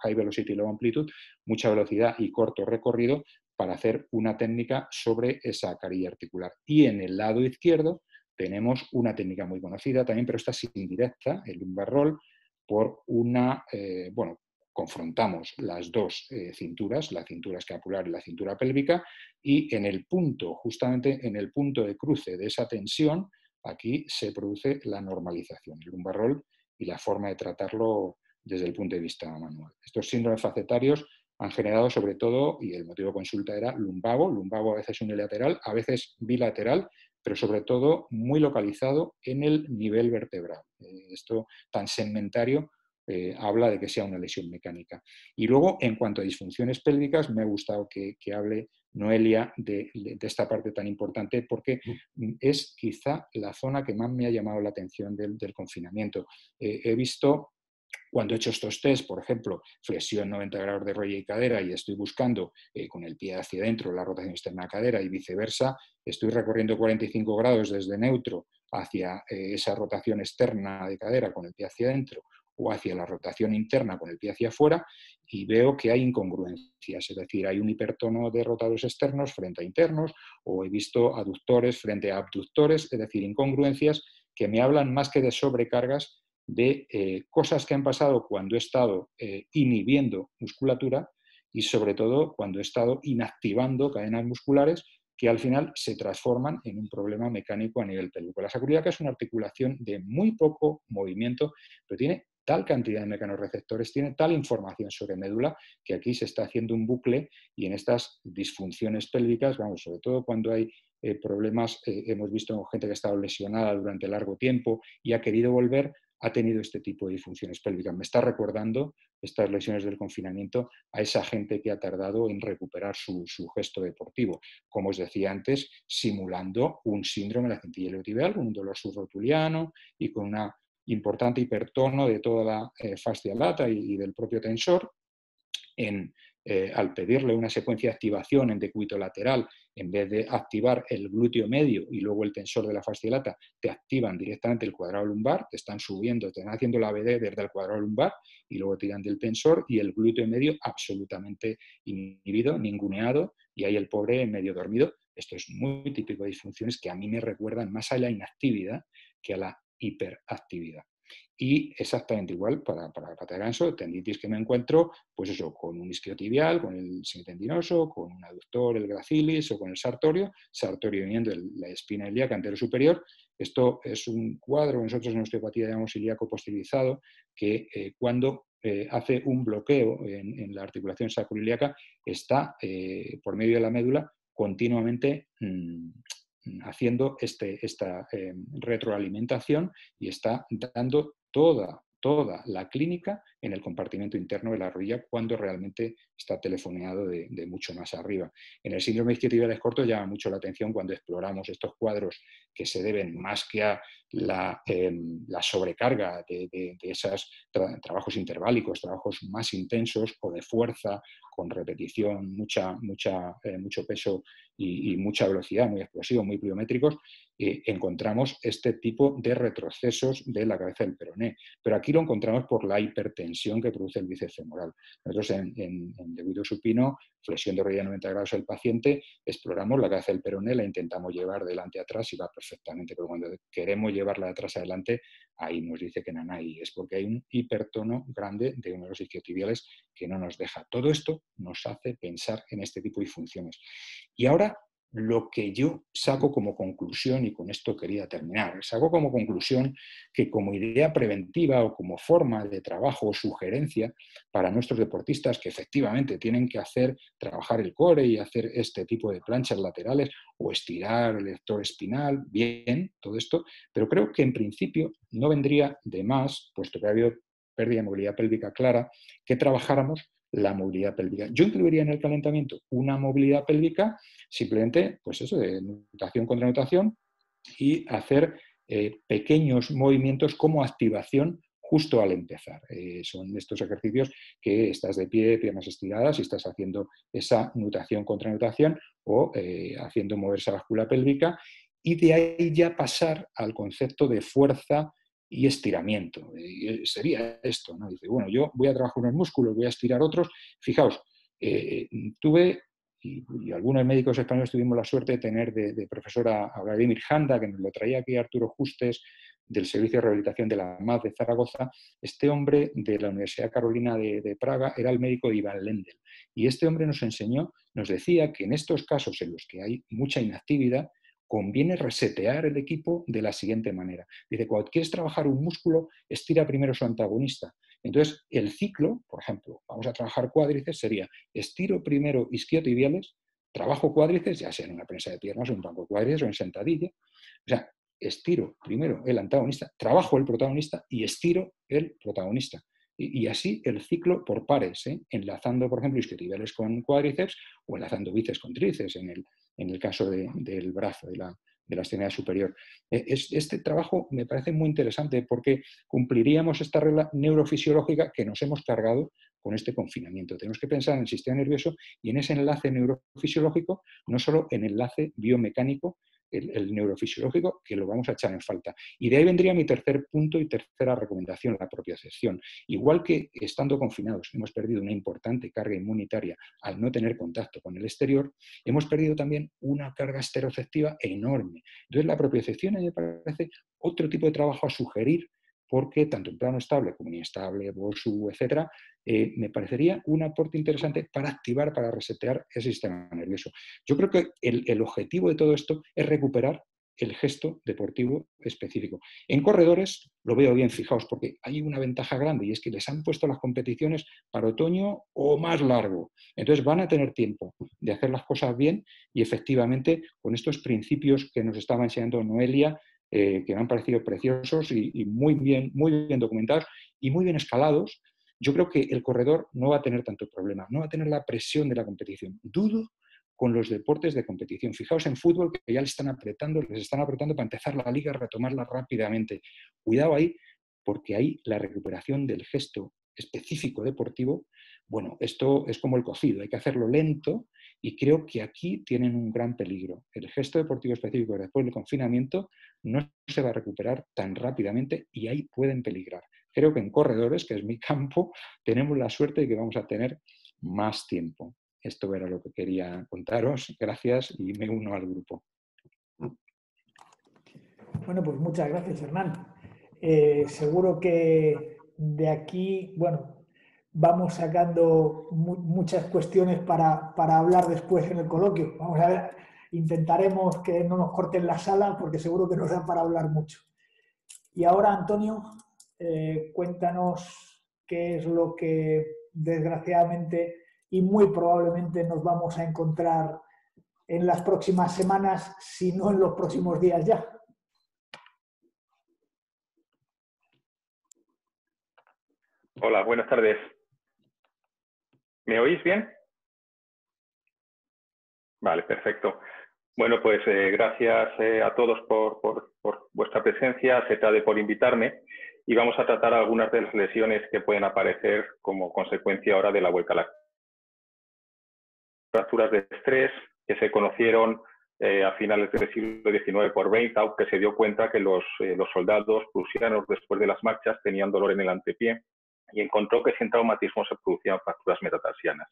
High Velocity Low Amplitude, mucha velocidad y corto recorrido para hacer una técnica sobre esa carilla articular. Y en el lado izquierdo tenemos una técnica muy conocida también, pero esta es indirecta, el lumbar roll, por una, confrontamos las dos cinturas, la cintura escapular y la cintura pélvica, y en el punto, justamente en el punto de cruce de esa tensión, aquí se produce la normalización, el lumbar roll y la forma de tratarlo desde el punto de vista manual. Estos síndromes facetarios han generado sobre todo, y el motivo de consulta era lumbago a veces unilateral, a veces bilateral, pero sobre todo muy localizado en el nivel vertebral. Esto tan segmentario habla de que sea una lesión mecánica. Y luego, en cuanto a disfunciones pélvicas, me ha gustado que hable Noelia de esta parte tan importante, porque es quizá la zona que más me ha llamado la atención del confinamiento. He visto, cuando he hecho estos test, por ejemplo, flexión 90 grados de rodilla y cadera, y estoy buscando con el pie hacia adentro la rotación externa de cadera y viceversa, estoy recorriendo 45 grados desde neutro hacia esa rotación externa de cadera con el pie hacia adentro o hacia la rotación interna con el pie hacia afuera, y veo que hay incongruencias, es decir, hay un hipertono de rotadores externos frente a internos, o he visto aductores frente a abductores, es decir, incongruencias que me hablan más que de sobrecargas, de cosas que han pasado cuando he estado inhibiendo musculatura y sobre todo cuando he estado inactivando cadenas musculares que al final se transforman en un problema mecánico a nivel pélvico. La sacroiliaca es una articulación de muy poco movimiento, pero tiene tal cantidad de mecanorreceptores, tiene tal información sobre médula, que aquí se está haciendo un bucle, y en estas disfunciones pélvicas, vamos, sobre todo cuando hay problemas, hemos visto gente que ha estado lesionada durante largo tiempo y ha querido volver, ha tenido este tipo de disfunciones pélvicas. Me está recordando estas lesiones del confinamiento a esa gente que ha tardado en recuperar su gesto deportivo, como os decía antes, simulando un síndrome de la cintilla iliotibial, con un dolor subrotuliano y con una importante hipertono de toda la fascia lata y del propio tensor. Al pedirle una secuencia de activación en decúbito lateral, en vez de activar el glúteo medio y luego el tensor de la fascia lata, te activan directamente el cuadrado lumbar, te están subiendo, te están haciendo la BD desde el cuadrado lumbar y luego tiran del tensor, y el glúteo medio absolutamente inhibido, ninguneado, y ahí el pobre medio dormido. Esto es muy típico de disfunciones que a mí me recuerdan más a la inactividad que a la hiperactividad. Y exactamente igual para pata de ganso, tendinitis que me encuentro, pues eso, con un isquiotibial, con el semitendinoso, con un aductor, el gracilis, o con el sartorio viniendo de la espina ilíaca antero superior. Esto es un cuadro, nosotros en osteopatía llamamos ilíaco posterizado, que cuando hace un bloqueo en la articulación sacroiliaca, está por medio de la médula continuamente haciendo esta retroalimentación, y está dando toda la clínica en el compartimento interno de la rodilla, cuando realmente está telefoneado de mucho más arriba. En el síndrome isquiotibiales cortos llama mucho la atención cuando exploramos estos cuadros que se deben más que a la sobrecarga de esos trabajos interválicos, trabajos más intensos o de fuerza, con repetición, mucho peso y mucha velocidad, muy explosivo, muy pliométricos, encontramos este tipo de retrocesos de la cabeza del peroné. Pero aquí lo encontramos por la hipertensión que produce el bíceps femoral. Nosotros en decúbito supino, flexión de rodilla 90 grados del paciente, exploramos la cabeza del peroné, la intentamos llevar delante a atrás y va perfectamente, pero cuando queremos llevarla de atrás adelante, ahí nos dice que nada, y es porque hay un hipertono grande de uno de los isquiotibiales que no nos deja. Todo esto nos hace pensar en este tipo de funciones. Y ahora, lo que yo saco como conclusión, y con esto quería terminar, saco como conclusión que como idea preventiva o como forma de trabajo o sugerencia para nuestros deportistas que efectivamente tienen que trabajar el core y hacer este tipo de planchas laterales o estirar el lector espinal, bien, todo esto, pero creo que en principio no vendría de más, puesto que ha habido pérdida de movilidad pélvica clara, que trabajáramos la movilidad pélvica. Yo incluiría en el calentamiento una movilidad pélvica simplemente, pues eso, de nutación contra nutación, y hacer pequeños movimientos como activación justo al empezar. Son estos ejercicios que estás de pie, piernas estiradas, y estás haciendo esa nutación contra nutación o haciendo moverse la báscula pélvica, y de ahí ya pasar al concepto de fuerza y estiramiento. Sería esto, ¿no? Dice, bueno, yo voy a trabajar unos músculos, voy a estirar otros. Fijaos, tuve, y algunos médicos españoles tuvimos la suerte de tener de profesora a Vladimir Handa, que nos lo traía aquí Arturo Justes, del Servicio de Rehabilitación de la MAD de Zaragoza, este hombre de la Universidad Carolina de Praga era el médico Ivan Lendl. Y este hombre nos enseñó, nos decía que en estos casos en los que hay mucha inactividad, conviene resetear el equipo de la siguiente manera. Dice, cuando quieres trabajar un músculo, estira primero su antagonista. Entonces, el ciclo, por ejemplo, vamos a trabajar cuádriceps, sería estiro primero isquiotibiales, trabajo cuádriceps, ya sea en una prensa de piernas o en un banco de cuádriceps o en sentadilla. O sea, estiro primero el antagonista, trabajo el protagonista y estiro el protagonista. Y así el ciclo por pares, enlazando, por ejemplo, isquiotibiales con cuádriceps o enlazando bíceps con tríceps en el caso del brazo, de la extremidad superior. Este trabajo me parece muy interesante porque cumpliríamos esta regla neurofisiológica que nos hemos cargado con este confinamiento. Tenemos que pensar en el sistema nervioso y en ese enlace neurofisiológico, no solo en el enlace biomecánico, el neurofisiológico, que lo vamos a echar en falta. Y de ahí vendría mi tercer punto y tercera recomendación, la propiocepción. Igual que estando confinados hemos perdido una importante carga inmunitaria al no tener contacto con el exterior, hemos perdido también una carga esteroceptiva enorme. Entonces la propiocepción me parece otro tipo de trabajo a sugerir, porque tanto en plano estable como inestable, BOSU, etc., me parecería un aporte interesante para activar, para resetear ese sistema nervioso. Yo creo que el objetivo de todo esto es recuperar el gesto deportivo específico. En corredores lo veo bien, fijaos, porque hay una ventaja grande y es que les han puesto las competiciones para otoño o más largo. Entonces van a tener tiempo de hacer las cosas bien y efectivamente con estos principios que nos estaba enseñando Noelia, que me han parecido preciosos y muy bien documentados y muy bien escalados, yo creo que el corredor no va a tener tanto problema, no va a tener la presión de la competición. Dudo con los deportes de competición. Fijaos en fútbol que ya les están apretando para empezar la liga, retomarla rápidamente. Cuidado ahí, porque ahí la recuperación del gesto específico deportivo, bueno, esto es como el cocido, hay que hacerlo lento y creo que aquí tienen un gran peligro. El gesto deportivo específico después del confinamiento no se va a recuperar tan rápidamente y ahí pueden peligrar. Creo que en corredores, que es mi campo, tenemos la suerte de que vamos a tener más tiempo. Esto era lo que quería contaros. Gracias y me uno al grupo. Bueno, pues muchas gracias, Hernán. Seguro que de aquí, bueno, vamos sacando muchas cuestiones para hablar después en el coloquio. Vamos a ver, intentaremos que no nos corten la sala porque seguro que nos da para hablar mucho. Y ahora, Antonio, cuéntanos qué es lo que desgraciadamente y muy probablemente nos vamos a encontrar en las próximas semanas, si no en los próximos días ya. Hola, buenas tardes. ¿Me oís bien? Vale, perfecto. Bueno, pues gracias a todos por vuestra presencia, CETADE por invitarme y vamos a tratar algunas de las lesiones que pueden aparecer como consecuencia ahora de la vuelta a la fracturas de estrés que se conocieron a finales del siglo XIX por Beitau, que se dio cuenta que los soldados prusianos después de las marchas tenían dolor en el antepié y encontró que sin traumatismo se producían fracturas metatarsianas.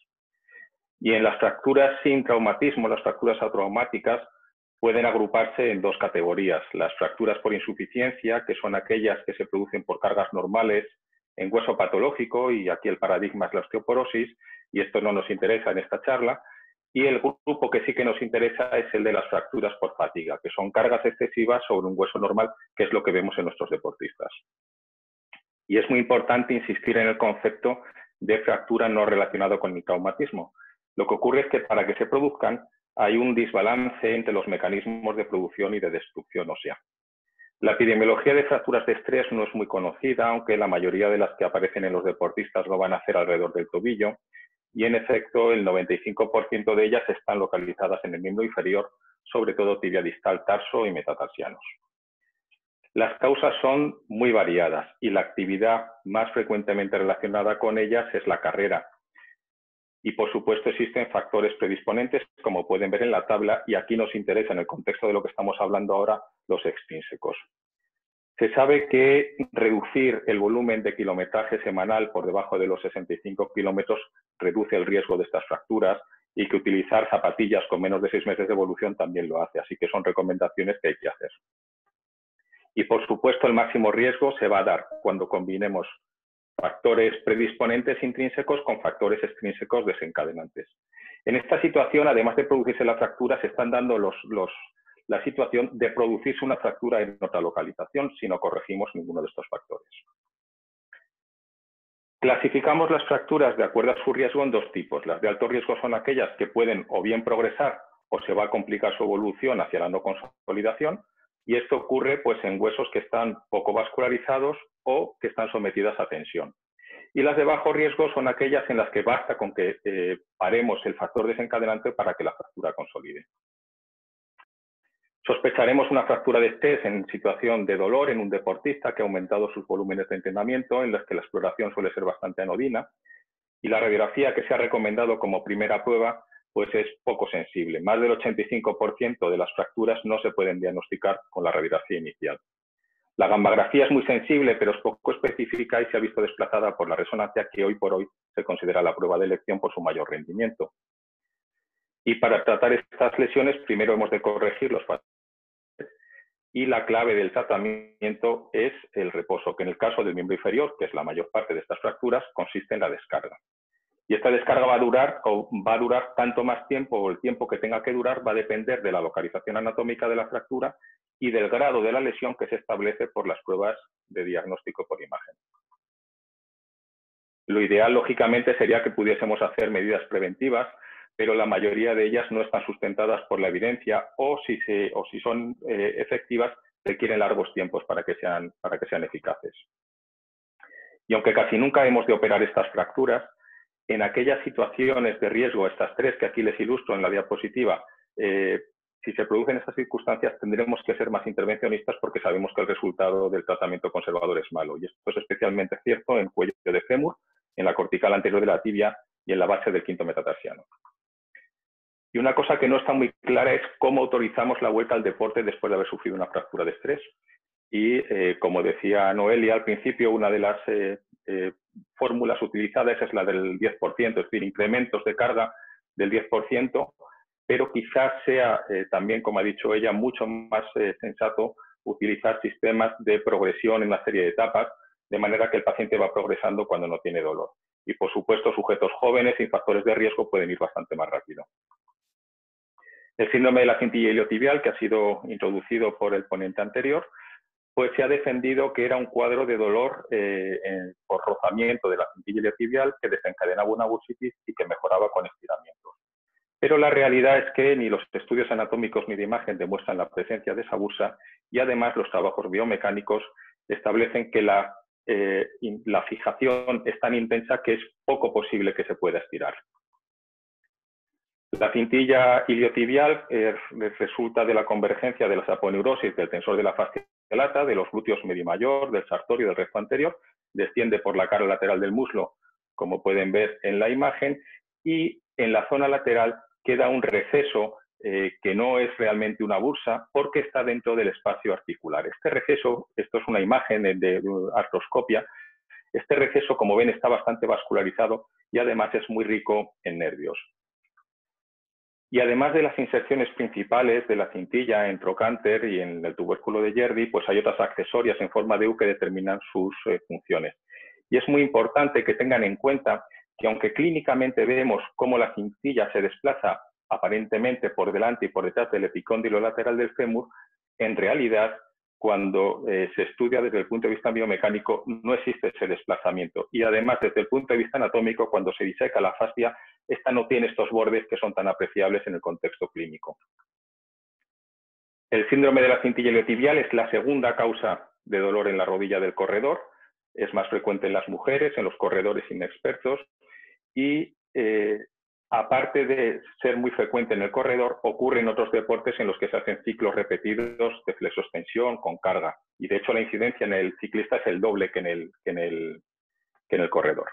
Y en las fracturas sin traumatismo, las fracturas atraumáticas, pueden agruparse en dos categorías. Las fracturas por insuficiencia, que son aquellas que se producen por cargas normales en hueso patológico, y aquí el paradigma es la osteoporosis, y esto no nos interesa en esta charla. Y el grupo que sí que nos interesa es el de las fracturas por fatiga, que son cargas excesivas sobre un hueso normal, que es lo que vemos en nuestros deportistas. Y es muy importante insistir en el concepto de fractura no relacionado con el traumatismo. Lo que ocurre es que para que se produzcan hay un desbalance entre los mecanismos de producción y de destrucción ósea. La epidemiología de fracturas de estrés no es muy conocida, aunque la mayoría de las que aparecen en los deportistas lo van a hacer alrededor del tobillo, y en efecto el 95% de ellas están localizadas en el miembro inferior, sobre todo tibia distal, tarso y metatarsianos. Las causas son muy variadas y la actividad más frecuentemente relacionada con ellas es la carrera. Y por supuesto existen factores predisponentes, como pueden ver en la tabla, y aquí nos interesa en el contexto de lo que estamos hablando ahora, los extrínsecos. Se sabe que reducir el volumen de kilometraje semanal por debajo de los 65 kilómetros reduce el riesgo de estas fracturas y que utilizar zapatillas con menos de 6 meses de evolución también lo hace, así que son recomendaciones que hay que hacer. Y, por supuesto, el máximo riesgo se va a dar cuando combinemos factores predisponentes intrínsecos con factores extrínsecos desencadenantes. En esta situación, además de producirse la fractura, se están dando la situación de producirse una fractura en otra localización si no corregimos ninguno de estos factores. Clasificamos las fracturas de acuerdo a su riesgo en dos tipos. Las de alto riesgo son aquellas que pueden o bien progresar o se va a complicar su evolución hacia la no consolidación, y esto ocurre pues, en huesos que están poco vascularizados o que están sometidas a tensión. Y las de bajo riesgo son aquellas en las que basta con que paremos el factor desencadenante para que la fractura consolide. Sospecharemos una fractura de estrés en situación de dolor en un deportista que ha aumentado sus volúmenes de entrenamiento, en las que la exploración suele ser bastante anodina, y la radiografía que se ha recomendado como primera prueba pues es poco sensible. Más del 85% de las fracturas no se pueden diagnosticar con la radiografía inicial. La gammagrafía es muy sensible, pero es poco específica y se ha visto desplazada por la resonancia, que hoy por hoy se considera la prueba de elección por su mayor rendimiento. Y para tratar estas lesiones, primero hemos de corregir los factores. Y la clave del tratamiento es el reposo, que en el caso del miembro inferior, que es la mayor parte de estas fracturas, consiste en la descarga. Y esta descarga va a durar tanto más tiempo, o el tiempo que tenga que durar va a depender de la localización anatómica de la fractura y del grado de la lesión que se establece por las pruebas de diagnóstico por imagen. Lo ideal, lógicamente, sería que pudiésemos hacer medidas preventivas, pero la mayoría de ellas no están sustentadas por la evidencia o si son efectivas, requieren largos tiempos para que sean eficaces. Y aunque casi nunca hemos de operar estas fracturas, en aquellas situaciones de riesgo, estas tres que aquí les ilustro en la diapositiva, si se producen estas circunstancias tendremos que ser más intervencionistas porque sabemos que el resultado del tratamiento conservador es malo. Y esto es especialmente cierto en cuello de fémur, en la cortical anterior de la tibia y en la base del quinto metatarsiano. Y una cosa que no está muy clara es cómo autorizamos la vuelta al deporte después de haber sufrido una fractura de estrés. Y como decía Noelia al principio, una de las fórmulas utilizadas es la del 10%, es decir, incrementos de carga del 10%, pero quizás sea también, como ha dicho ella, mucho más sensato utilizar sistemas de progresión en una serie de etapas, de manera que el paciente va progresando cuando no tiene dolor. Y, por supuesto, sujetos jóvenes sin factores de riesgo pueden ir bastante más rápido. El síndrome de la cintilla iliotibial, que ha sido introducido por el ponente anterior, pues se ha defendido que era un cuadro de dolor por rozamiento de la cintilla iliotibial que desencadenaba una bursitis y que mejoraba con estiramientos. Pero la realidad es que ni los estudios anatómicos ni de imagen demuestran la presencia de esa bursa y además los trabajos biomecánicos establecen que la fijación es tan intensa que es poco posible que se pueda estirar. La cintilla iliotibial resulta de la convergencia de la saponeurosis del tensor de la fascia lata, de los glúteos medio y mayor, del sartorio y del recto anterior, desciende por la cara lateral del muslo, como pueden ver en la imagen, y en la zona lateral queda un receso que no es realmente una bursa porque está dentro del espacio articular. Este receso, esto es una imagen de artroscopia, este receso, como ven, está bastante vascularizado y además es muy rico en nervios. Y además de las inserciones principales de la cintilla en trocánter y en el tubérculo de Yerdi, pues hay otras accesorias en forma de U que determinan sus funciones. Y es muy importante que tengan en cuenta que aunque clínicamente vemos cómo la cintilla se desplaza aparentemente por delante y por detrás del epicóndilo lateral del fémur, en realidad, cuando se estudia desde el punto de vista biomecánico, no existe ese desplazamiento. Y además, desde el punto de vista anatómico, cuando se diseca la fascia, esta no tiene estos bordes que son tan apreciables en el contexto clínico. El síndrome de la cintilla iliotibial es la segunda causa de dolor en la rodilla del corredor. Es más frecuente en las mujeres, en los corredores inexpertos y aparte de ser muy frecuente en el corredor, ocurre en otros deportes en los que se hacen ciclos repetidos de flexoextensión con carga. Y de hecho la incidencia en el ciclista es el doble que en el corredor.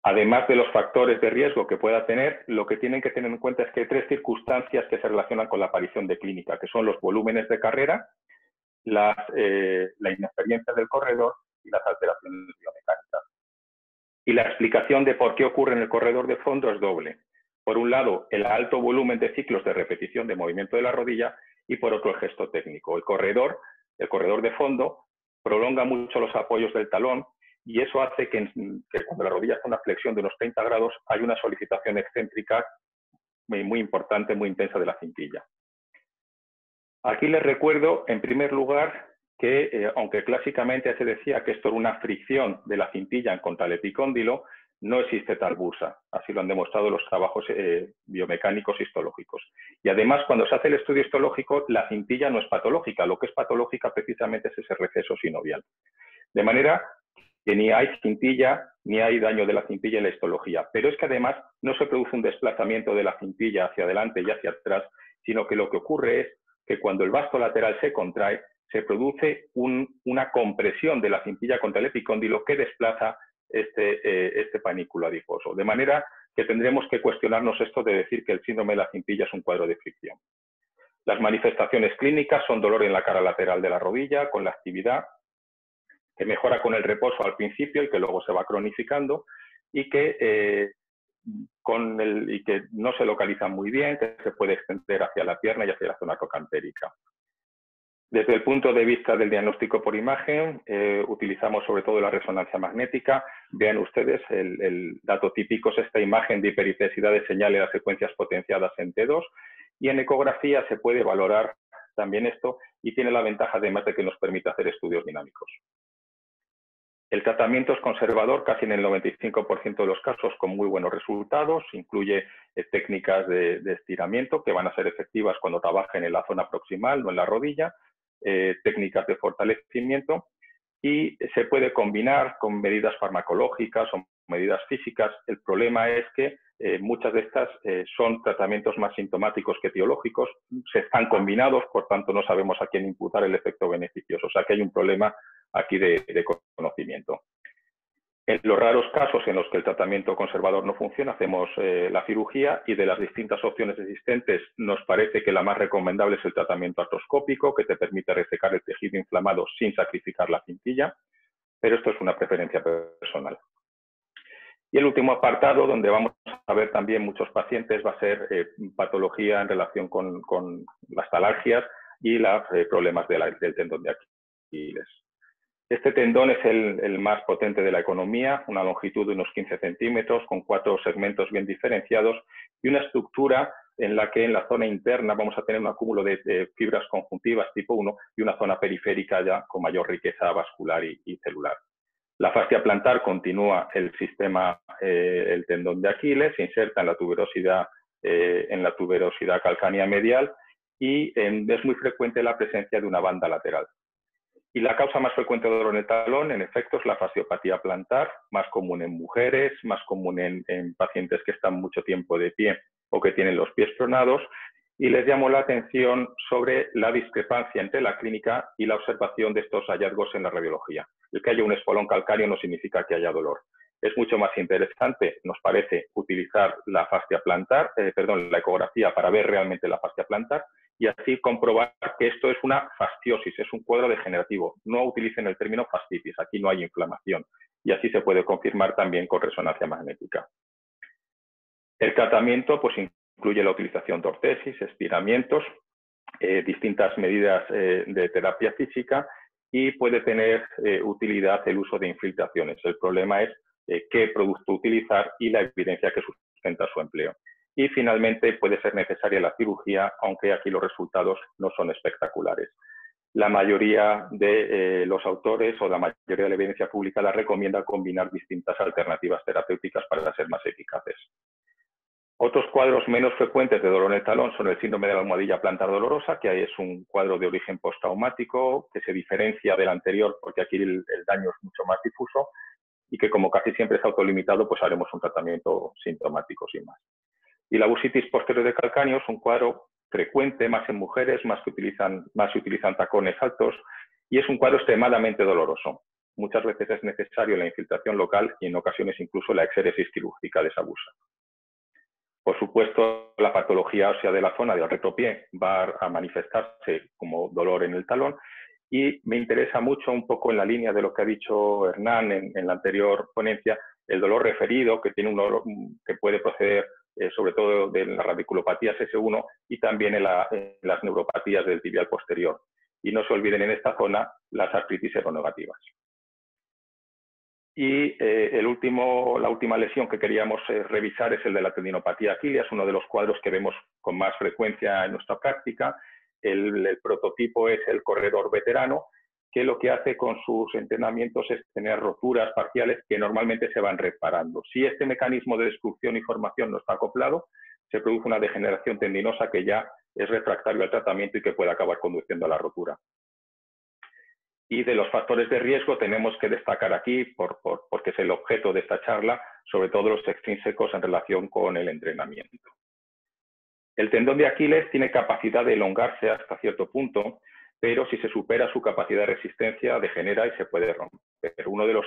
Además de los factores de riesgo que pueda tener, lo que tienen que tener en cuenta es que hay tres circunstancias que se relacionan con la aparición de clínica, que son los volúmenes de carrera, la inexperiencia del corredor y las alteraciones biomecánicas. Y la explicación de por qué ocurre en el corredor de fondo es doble. Por un lado, el alto volumen de ciclos de repetición de movimiento de la rodilla y por otro el gesto técnico. El corredor de fondo prolonga mucho los apoyos del talón y eso hace que cuando la rodilla hace una flexión de unos 30 grados hay una solicitación excéntrica muy importante, muy intensa de la cintilla. Aquí les recuerdo, en primer lugar, que aunque clásicamente se decía que esto era una fricción de la cintilla contra el epicóndilo, no existe tal bursa. Así lo han demostrado los trabajos biomecánicos histológicos. Y además, cuando se hace el estudio histológico, la cintilla no es patológica. Lo que es patológica precisamente es ese receso sinovial. De manera que ni hay cintilla ni hay daño de la cintilla en la histología. Pero es que además no se produce un desplazamiento de la cintilla hacia adelante y hacia atrás, sino que lo que ocurre es que cuando el vasto lateral se contrae, se produce una compresión de la cintilla contra el epicóndilo que desplaza este panículo adiposo. De manera que tendremos que cuestionarnos esto de decir que el síndrome de la cintilla es un cuadro de fricción. Las manifestaciones clínicas son dolor en la cara lateral de la rodilla, con la actividad, que mejora con el reposo al principio y que luego se va cronificando, y que no se localiza muy bien, que se puede extender hacia la pierna y hacia la zona trocantérica. Desde el punto de vista del diagnóstico por imagen, utilizamos sobre todo la resonancia magnética. Vean ustedes, el dato típico es esta imagen de hiperintensidad de señal en las secuencias potenciadas en T2, y en ecografía se puede valorar también esto y tiene la ventaja además de que nos permite hacer estudios dinámicos. El tratamiento es conservador casi en el 95% de los casos con muy buenos resultados. Incluye técnicas de estiramiento que van a ser efectivas cuando trabajen en la zona proximal, no en la rodilla, técnicas de fortalecimiento, y se puede combinar con medidas farmacológicas o medidas físicas. El problema es que muchas de estas son tratamientos más sintomáticos que etiológicos, se están combinados, por tanto no sabemos a quién imputar el efecto beneficioso. O sea que hay un problema aquí de conocimiento. En los raros casos en los que el tratamiento conservador no funciona, hacemos la cirugía, y de las distintas opciones existentes nos parece que la más recomendable es el tratamiento artroscópico, que te permite resecar el tejido inflamado sin sacrificar la cintilla, pero esto es una preferencia personal. Y el último apartado, donde vamos a ver también muchos pacientes, va a ser patología en relación con las talargias y los problemas del tendón de Aquiles. Este tendón es el más potente de la economía, una longitud de unos 15 centímetros, con 4 segmentos bien diferenciados y una estructura en la que en la zona interna vamos a tener un acúmulo de fibras conjuntivas tipo 1 y una zona periférica ya con mayor riqueza vascular y celular. La fascia plantar continúa el sistema, el tendón de Aquiles, se inserta en la tuberosidad calcánea medial y es muy frecuente la presencia de una banda lateral. Y la causa más frecuente de dolor en el talón, en efecto, es la fasciopatía plantar, más común en mujeres, más común en pacientes que están mucho tiempo de pie o que tienen los pies pronados. Y les llamo la atención sobre la discrepancia entre la clínica y la observación de estos hallazgos en la radiología. El que haya un espolón calcáreo no significa que haya dolor. Es mucho más interesante, nos parece, utilizar la fascia plantar, la ecografía para ver realmente la fascia plantar y así comprobar que esto es una fasciosis, es un cuadro degenerativo. No utilicen el término fascitis, aquí no hay inflamación y así se puede confirmar también con resonancia magnética. El tratamiento pues incluye la utilización de ortesis, estiramientos, distintas medidas de terapia física y puede tener utilidad el uso de infiltraciones. El problema es qué producto utilizar y la evidencia que sustenta su empleo. Y finalmente puede ser necesaria la cirugía, aunque aquí los resultados no son espectaculares. La mayoría de los autores o la mayoría de la evidencia publicada recomienda combinar distintas alternativas terapéuticas para ser más eficaces. Otros cuadros menos frecuentes de dolor en el talón son el síndrome de la almohadilla plantar dolorosa, que es un cuadro de origen postraumático que se diferencia del anterior porque aquí el daño es mucho más difuso y que como casi siempre es autolimitado, pues haremos un tratamiento sintomático sin más. Y la bursitis posterior de calcáneo es un cuadro frecuente, más en mujeres, más se utilizan tacones altos y es un cuadro extremadamente doloroso. Muchas veces es necesario la infiltración local y en ocasiones incluso la exéresis quirúrgica de esa bursa. Por supuesto, la patología ósea de la zona del retropié va a manifestarse como dolor en el talón y me interesa mucho un poco en la línea de lo que ha dicho Hernán en la anterior ponencia, el dolor referido que tiene un dolor que puede proceder sobre todo de las radiculopatías S1 y también en las neuropatías del tibial posterior. Y no se olviden en esta zona las artritis seronegativas. Y la última lesión que queríamos revisar es el de la tendinopatía Aquileas, uno de los cuadros que vemos con más frecuencia en nuestra práctica. El prototipo es el corredor veterano, que lo que hace con sus entrenamientos es tener roturas parciales que normalmente se van reparando. Si este mecanismo de destrucción y formación no está acoplado, se produce una degeneración tendinosa que ya es refractario al tratamiento y que puede acabar conduciendo a la rotura. Y de los factores de riesgo tenemos que destacar aquí, porque es el objeto de esta charla, sobre todo los extrínsecos en relación con el entrenamiento. El tendón de Aquiles tiene capacidad de elongarse hasta cierto punto, pero si se supera su capacidad de resistencia, degenera y se puede romper. Uno de los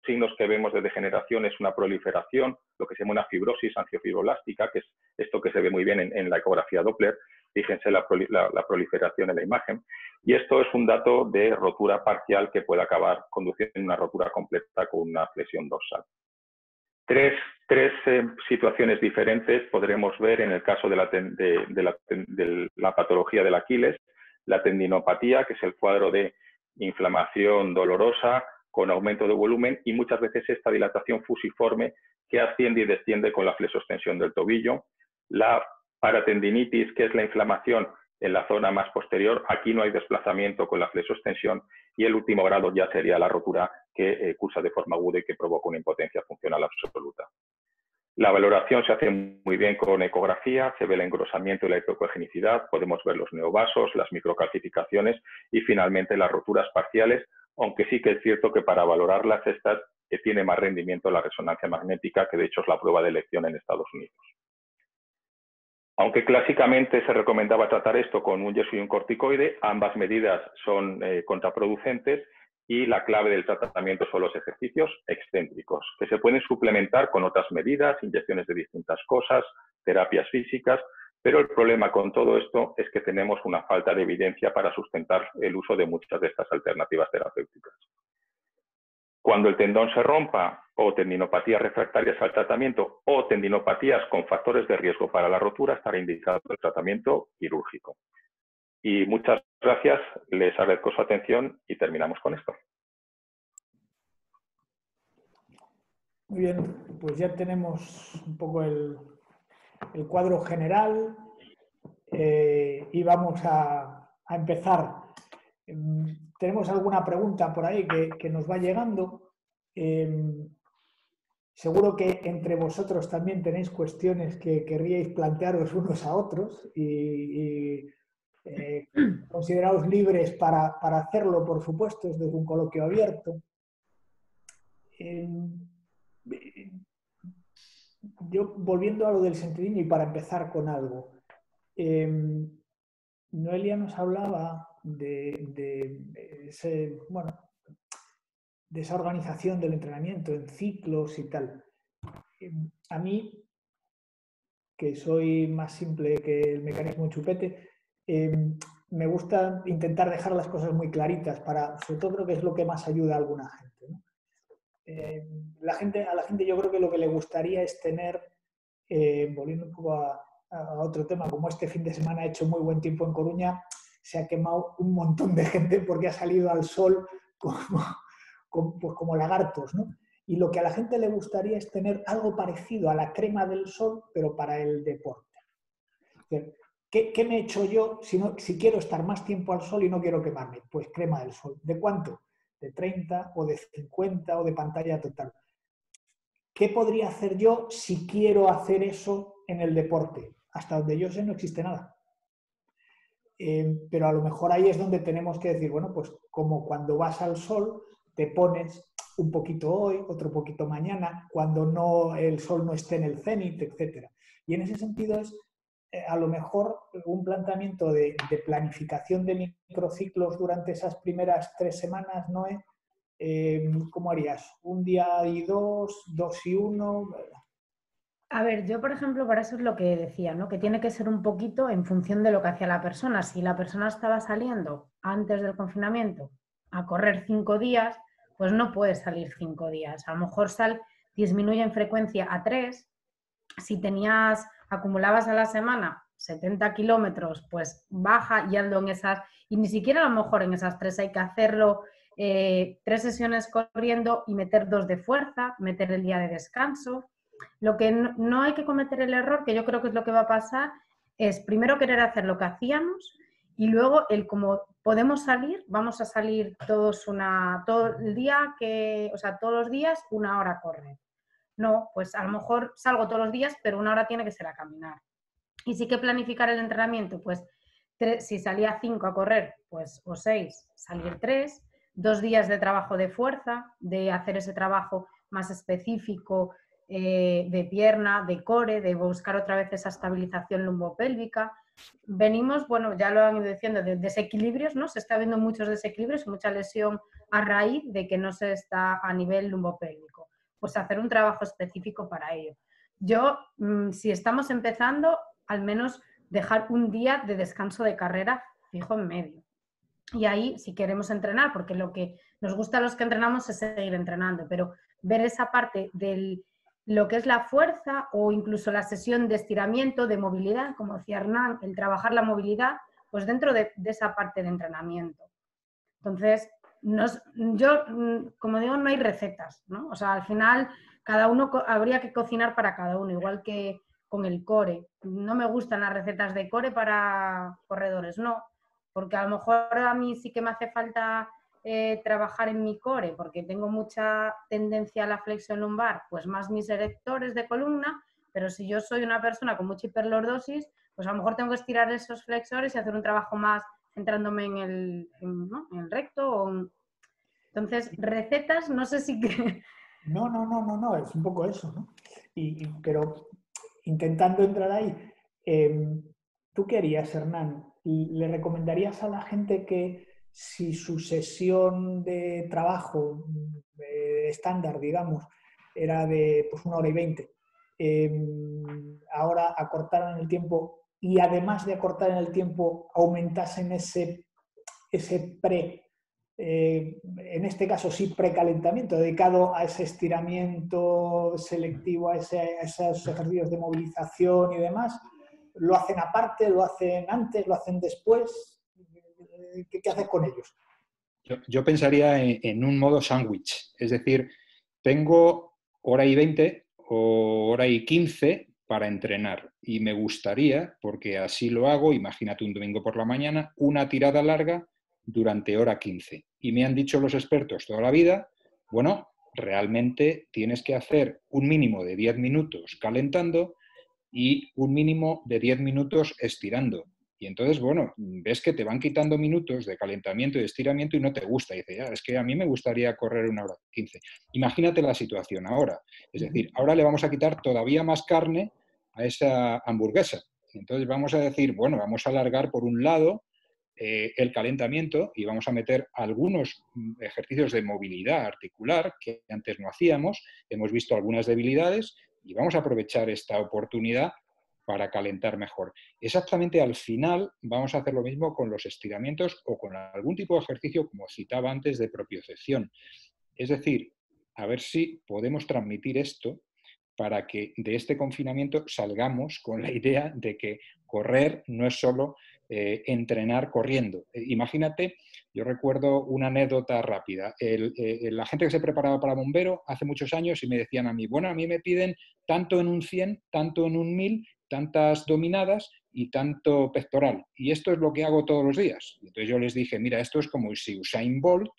signos que vemos de degeneración es una proliferación, lo que se llama una fibrosis angiofibrolástica, que es esto que se ve muy bien en la ecografía Doppler. Fíjense la proliferación en la imagen. Y esto es un dato de rotura parcial que puede acabar conduciendo a una rotura completa con una flexión dorsal. Tres situaciones diferentes podremos ver en el caso de la patología del Aquiles. La tendinopatía, que es el cuadro de inflamación dolorosa con aumento de volumen y muchas veces esta dilatación fusiforme que asciende y desciende con la flexoextensión del tobillo. La paratendinitis, que es la inflamación en la zona más posterior, aquí no hay desplazamiento con la flexoextensión y el último grado ya sería la rotura que cursa de forma aguda y que provoca una impotencia funcional absoluta. La valoración se hace muy bien con ecografía, se ve el engrosamiento y la hipercoagenicidad, podemos ver los neovasos, las microcalcificaciones y finalmente las roturas parciales, aunque sí que es cierto que para valorarlas estas tiene más rendimiento la resonancia magnética, que de hecho es la prueba de elección en Estados Unidos. Aunque clásicamente se recomendaba tratar esto con un yeso y un corticoide, ambas medidas son contraproducentes y la clave del tratamiento son los ejercicios excéntricos, que se pueden suplementar con otras medidas, inyecciones de distintas cosas, terapias físicas, pero el problema con todo esto es que tenemos una falta de evidencia para sustentar el uso de muchas de estas alternativas terapéuticas. Cuando el tendón se rompa o tendinopatías refractarias al tratamiento o tendinopatías con factores de riesgo para la rotura, estará indicado el tratamiento quirúrgico. Y muchas gracias, les agradezco su atención y terminamos con esto. Muy bien, pues ya tenemos un poco el cuadro general y vamos a empezar. Tenemos alguna pregunta por ahí que nos va llegando. Seguro que entre vosotros también tenéis cuestiones que querríais plantearos unos a otros y consideraos libres para hacerlo, por supuesto, es desde un coloquio abierto. Yo, volviendo a lo del sentidín y para empezar con algo, Noelia nos hablaba de esa organización del entrenamiento en ciclos y tal. A mí, que soy más simple que el mecanismo chupete, me gusta intentar dejar las cosas muy claritas, sobre todo creo que es lo que más ayuda a alguna gente, ¿no? A la gente yo creo que lo que le gustaría es tener, volviendo un poco a otro tema, como este fin de semana ha hecho muy buen tiempo en Coruña, se ha quemado un montón de gente porque ha salido al sol como lagartos, ¿no? Y lo que a la gente le gustaría es tener algo parecido a la crema del sol, pero para el deporte. ¿Qué me he hecho yo si quiero estar más tiempo al sol y no quiero quemarme? Pues crema del sol. ¿De cuánto? ¿De 30 o de 50 o de pantalla total? ¿Qué podría hacer yo si quiero hacer eso en el deporte? Hasta donde yo sé no existe nada. Pero a lo mejor ahí es donde tenemos que decir, bueno, pues como cuando vas al sol, te pones un poquito hoy, otro poquito mañana, cuando el sol no esté en el cenit, etc. Y en ese sentido es a lo mejor un planteamiento de planificación de microciclos durante esas primeras 3 semanas, ¿no? ¿Cómo harías? ¿Un día y 2, 2 y 1? A ver, yo por ejemplo, para eso es lo que decía, ¿no? Que tiene que ser un poquito en función de lo que hacía la persona. Si la persona estaba saliendo antes del confinamiento a correr 5 días, pues no puede salir 5 días. A lo mejor disminuye en frecuencia a 3 si acumulabas a la semana 70 kilómetros, pues baja y hazlo en esas, y ni siquiera a lo mejor en esas 3 hay que hacerlo 3 sesiones corriendo y meter 2 de fuerza, meter el día de descanso. Lo que no hay que cometer el error, que yo creo que es lo que va a pasar, es primero querer hacer lo que hacíamos y luego como podemos salir, vamos a salir todos todo el día, todos los días 1 hora a correr. No, pues a lo mejor salgo todos los días, pero 1 hora tiene que ser a caminar. Y sí que planificar el entrenamiento, pues si salía 5 a correr, pues o 6, salir 3, 2 días de trabajo de fuerza, de hacer ese trabajo más específico de pierna, de core, de buscar otra vez esa estabilización lumbopélvica. Venimos, bueno, ya lo han ido diciendo, de desequilibrios, ¿no? Se está viendo muchos desequilibrios, mucha lesión a raíz de que no se está a nivel lumbopélvico. Pues hacer un trabajo específico para ello. Yo, si estamos empezando, al menos dejar un día de descanso de carrera fijo en medio. Y ahí, si queremos entrenar, porque lo que nos gusta a los que entrenamos es seguir entrenando, pero ver esa parte de lo que es la fuerza o incluso la sesión de estiramiento, de movilidad, como decía Hernán, el trabajar la movilidad, pues dentro de esa parte de entrenamiento. Entonces, yo, como digo, no hay recetas, ¿no? O sea, al final, cada uno habría que cocinar para cada uno, igual que con el core. No me gustan las recetas de core para corredores, no, porque a lo mejor a mí sí que me hace falta trabajar en mi core, porque tengo mucha tendencia a la flexión lumbar, pues más mis erectores de columna, pero si yo soy una persona con mucha hiperlordosis, pues a lo mejor tengo que estirar esos flexores y hacer un trabajo más centrándome ¿no? en el recto. Entonces, recetas, no sé si... No, es un poco eso, ¿no? Pero intentando entrar ahí, ¿tú qué harías, Hernán? ¿Le recomendarías a la gente que si su sesión de trabajo estándar, digamos, era de pues, 1 hora y 20, ahora acortaran el tiempo y además de acortar en el tiempo aumentasen ese en este caso sí, precalentamiento, dedicado a ese estiramiento selectivo, a esos ejercicios de movilización y demás? ¿Lo hacen aparte, lo hacen antes, lo hacen después? ¿Qué haces con ellos? Yo pensaría en un modo sándwich, es decir, tengo 1 hora y 20 o 1 hora y 15 para entrenar y me gustaría, porque así lo hago, imagínate un domingo por la mañana, una tirada larga durante 1 hora 15. Y me han dicho los expertos toda la vida, bueno, realmente tienes que hacer un mínimo de 10 minutos calentando y un mínimo de 10 minutos estirando. Y entonces, bueno, ves que te van quitando minutos de calentamiento y de estiramiento y no te gusta. Y dices, ya, es que a mí me gustaría correr 1 hora 15. Imagínate la situación ahora. Es decir, ahora le vamos a quitar todavía más carne a esa hamburguesa. Entonces vamos a decir, bueno, vamos a alargar por un lado el calentamiento y vamos a meter algunos ejercicios de movilidad articular que antes no hacíamos. Hemos visto algunas debilidades y vamos a aprovechar esta oportunidad para calentar mejor. Exactamente al final vamos a hacer lo mismo con los estiramientos o con algún tipo de ejercicio, como citaba antes, de propiocepción. Es decir, a ver si podemos transmitir esto para que de este confinamiento salgamos con la idea de que correr no es solo entrenar corriendo. Imagínate, yo recuerdo una anécdota rápida. La gente que se preparaba para bombero hace muchos años y me decían a mí, bueno, a mí me piden tanto en un 100, tanto en un 1000, tantas dominadas y tanto pectoral. Y esto es lo que hago todos los días. Entonces yo les dije, mira, esto es como si Usain Bolt,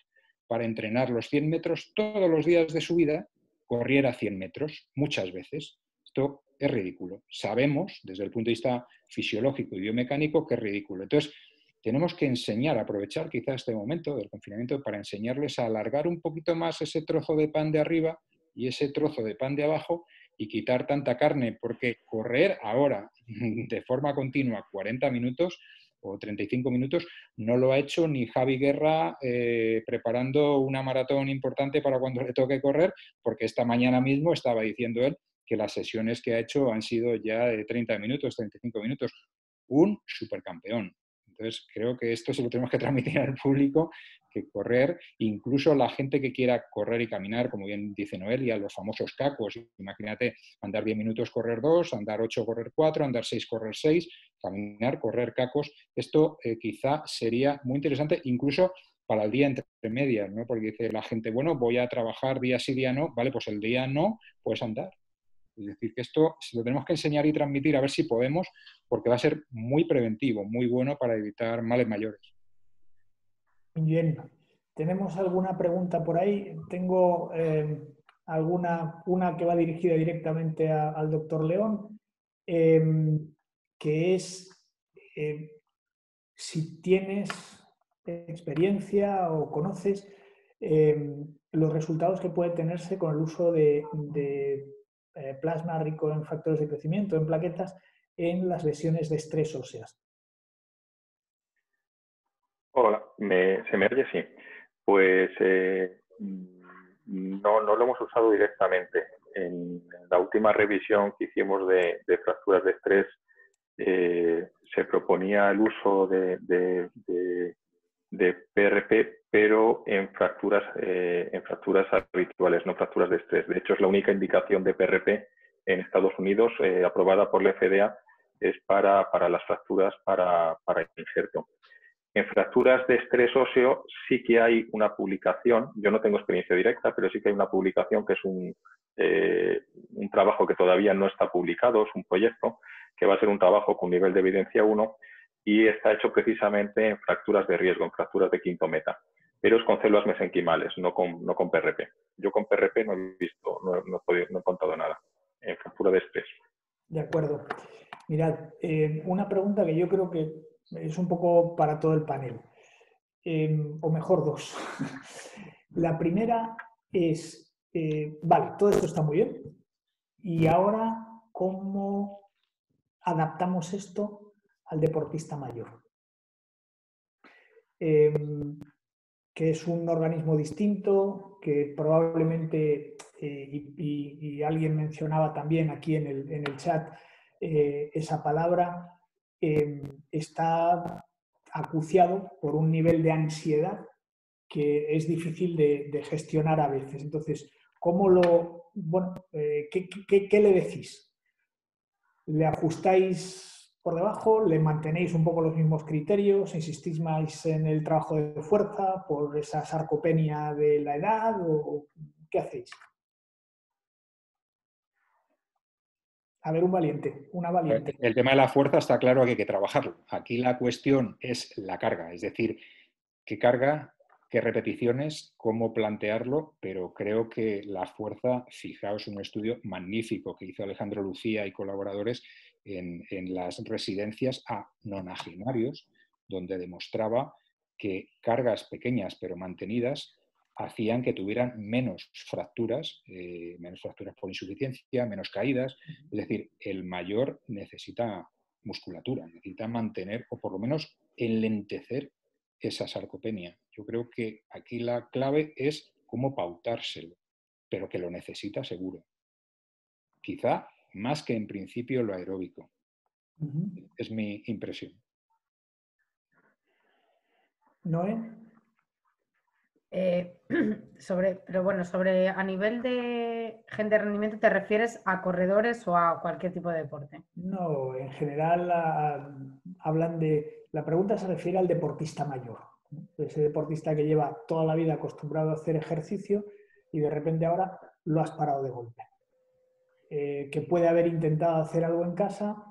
para entrenar los 100 metros todos los días de su vida, corriera 100 metros muchas veces. Esto es ridículo. Sabemos, desde el punto de vista fisiológico y biomecánico, que es ridículo. Entonces, tenemos que enseñar, aprovechar quizá este momento del confinamiento para enseñarles a alargar un poquito más ese trozo de pan de arriba y ese trozo de pan de abajo y quitar tanta carne, porque correr ahora de forma continua 40 minutos o 35 minutos no lo ha hecho ni Javi Guerra preparando una maratón importante para cuando le toque correr, porque esta mañana mismo estaba diciendo él que las sesiones que ha hecho han sido ya de 30 minutos, 35 minutos. Un supercampeón. Entonces, creo que esto se lo tenemos que transmitir al público, que correr, incluso la gente que quiera correr y caminar, como bien dice Noelia, los famosos cacos. Imagínate andar 10 minutos, correr 2, andar 8, correr 4, andar 6, correr 6, caminar, correr cacos. Esto quizá sería muy interesante, incluso para el día entre medias, ¿no? Porque dice la gente, bueno, voy a trabajar día sí, día no. Vale, pues el día no, puedes andar. Es decir, que esto se lo tenemos que enseñar y transmitir a ver si podemos, porque va a ser muy preventivo, muy bueno para evitar males mayores. Bien. ¿Tenemos alguna pregunta por ahí? Tengo una que va dirigida directamente al doctor León, que es si tienes experiencia o conoces los resultados que puede tenerse con el uso de plasma rico en factores de crecimiento, en plaquetas, en las lesiones de estrés óseas. Hola, ¿se me oye? Sí. Pues no lo hemos usado directamente. En la última revisión que hicimos de fracturas de estrés se proponía el uso de PRP, pero en fracturas habituales, no fracturas de estrés. De hecho, es la única indicación de PRP en Estados Unidos aprobada por la FDA, es para las fracturas para injerto. En fracturas de estrés óseo sí que hay una publicación, yo no tengo experiencia directa, pero sí que hay una publicación que es un trabajo que todavía no está publicado, es un proyecto que va a ser un trabajo con nivel de evidencia 1 y está hecho precisamente en fracturas de riesgo, en fracturas de quinto meta, pero es con células mesenquimales, no con PRP. Yo con PRP no he visto, no he encontrado nada en fractura de estrés. De acuerdo. Mirad, una pregunta que yo creo que es un poco para todo el panel, o mejor dos. La primera es, vale, todo esto está muy bien, y ahora, ¿cómo adaptamos esto al deportista mayor? Que es un organismo distinto, que probablemente, y alguien mencionaba también aquí en el chat esa palabra, está acuciado por un nivel de ansiedad que es difícil de gestionar a veces. Entonces, ¿qué le decís? ¿Le ajustáis por debajo? ¿Le mantenéis un poco los mismos criterios? ¿Insistís más en el trabajo de fuerza por esa sarcopenia de la edad? ¿O qué hacéis? A ver, una valiente. El tema de la fuerza está claro que hay que trabajarlo. Aquí la cuestión es la carga, es decir, qué carga, qué repeticiones, cómo plantearlo, pero creo que la fuerza, fijaos, un estudio magnífico que hizo Alejandro Lucía y colaboradores en las residencias a nonagenarios, donde demostraba que cargas pequeñas pero mantenidas hacían que tuvieran menos fracturas por insuficiencia, menos caídas. Es decir, el mayor necesita musculatura, necesita mantener o por lo menos enlentecer esa sarcopenia. Yo creo que aquí la clave es cómo pautárselo, pero que lo necesita seguro. Quizá más que en principio lo aeróbico. Es mi impresión. ¿Noé? Sobre a nivel de gente de rendimiento, ¿te refieres a corredores o a cualquier tipo de deporte? No, en general hablan de... La pregunta se refiere al deportista mayor. Ese deportista que lleva toda la vida acostumbrado a hacer ejercicio y de repente ahora lo has parado de golpe. Que puede haber intentado hacer algo en casa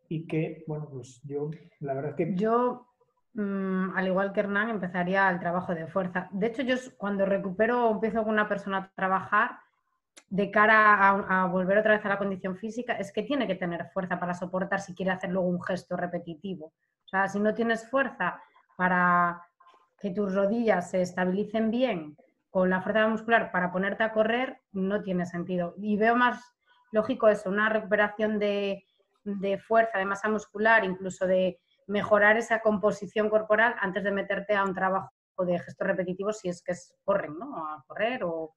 y que, bueno, pues yo, la verdad es que... Yo, al igual que Hernán, empezaría el trabajo de fuerza. De hecho, yo cuando recupero o empiezo con una persona a trabajar de cara a volver otra vez a la condición física, es que tiene que tener fuerza para soportar si quiere hacer luego un gesto repetitivo. O sea, si no tienes fuerza para que tus rodillas se estabilicen bien con la fuerza muscular para ponerte a correr, no tiene sentido. Y veo más lógico eso, una recuperación de fuerza, de masa muscular, incluso de mejorar esa composición corporal antes de meterte a un trabajo de gestos repetitivos si es que corren, ¿no? A correr o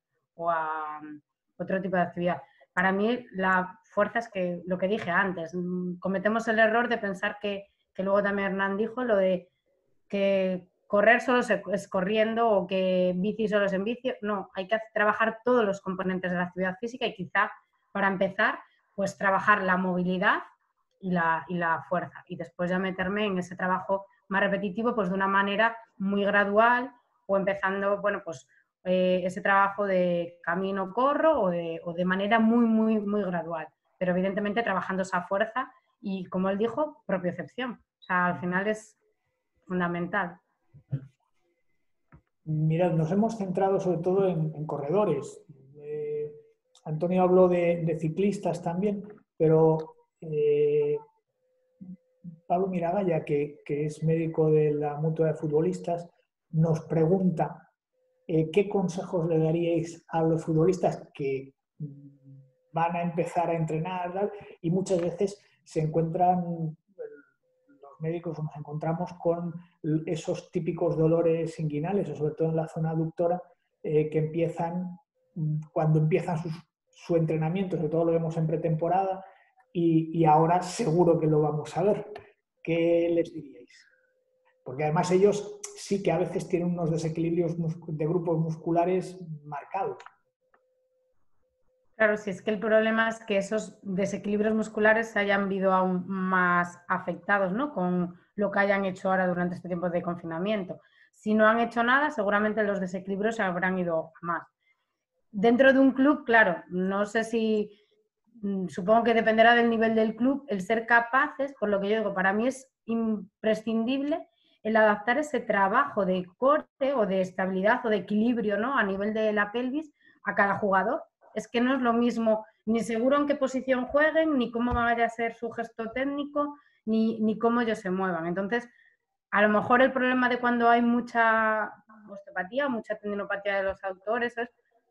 a otro tipo de actividad. Para mí la fuerza es que lo que dije antes, cometemos el error de pensar que luego también Hernán dijo, lo de que correr solo es corriendo o que bici solo es en bici. No, hay que trabajar todos los componentes de la actividad física y quizá para empezar, pues trabajar la movilidad y la fuerza. Y después ya meterme en ese trabajo más repetitivo, pues de una manera muy gradual o empezando, bueno, pues ese trabajo de camino, corro o de manera muy, muy, muy gradual. Pero evidentemente trabajando esa fuerza y, como él dijo, propiocepción. O sea, al final es fundamental. Mirad, nos hemos centrado sobre todo en corredores. Antonio habló de ciclistas también, pero Pablo Miragaya, que es médico de la Mutua de Futbolistas, nos pregunta ¿qué consejos le daríais a los futbolistas que van a empezar a entrenar y muchas veces se encuentran, los médicos nos encontramos con esos típicos dolores inguinales, o sobre todo en la zona aductora, que empiezan cuando empiezan su entrenamiento, sobre todo lo vemos en pretemporada y ahora seguro que lo vamos a ver. ¿Qué les diríais? Porque además ellos sí que a veces tienen unos desequilibrios de grupos musculares marcados. Claro, si es que el problema es que esos desequilibrios musculares se hayan visto aún más afectados, ¿no? Con lo que hayan hecho ahora durante este tiempo de confinamiento. Si no han hecho nada, seguramente los desequilibrios se habrán ido a más. Dentro de un club, claro, no sé si, supongo que dependerá del nivel del club, el ser capaces, por lo que yo digo, para mí es imprescindible el adaptar ese trabajo de corte o de estabilidad o de equilibrio, ¿no? A nivel de la pelvis a cada jugador. Es que no es lo mismo ni seguro en qué posición jueguen, ni cómo vaya a ser su gesto técnico, ni cómo ellos se muevan. Entonces, a lo mejor el problema de cuando hay mucha osteopatía, mucha tendinopatía de los autores,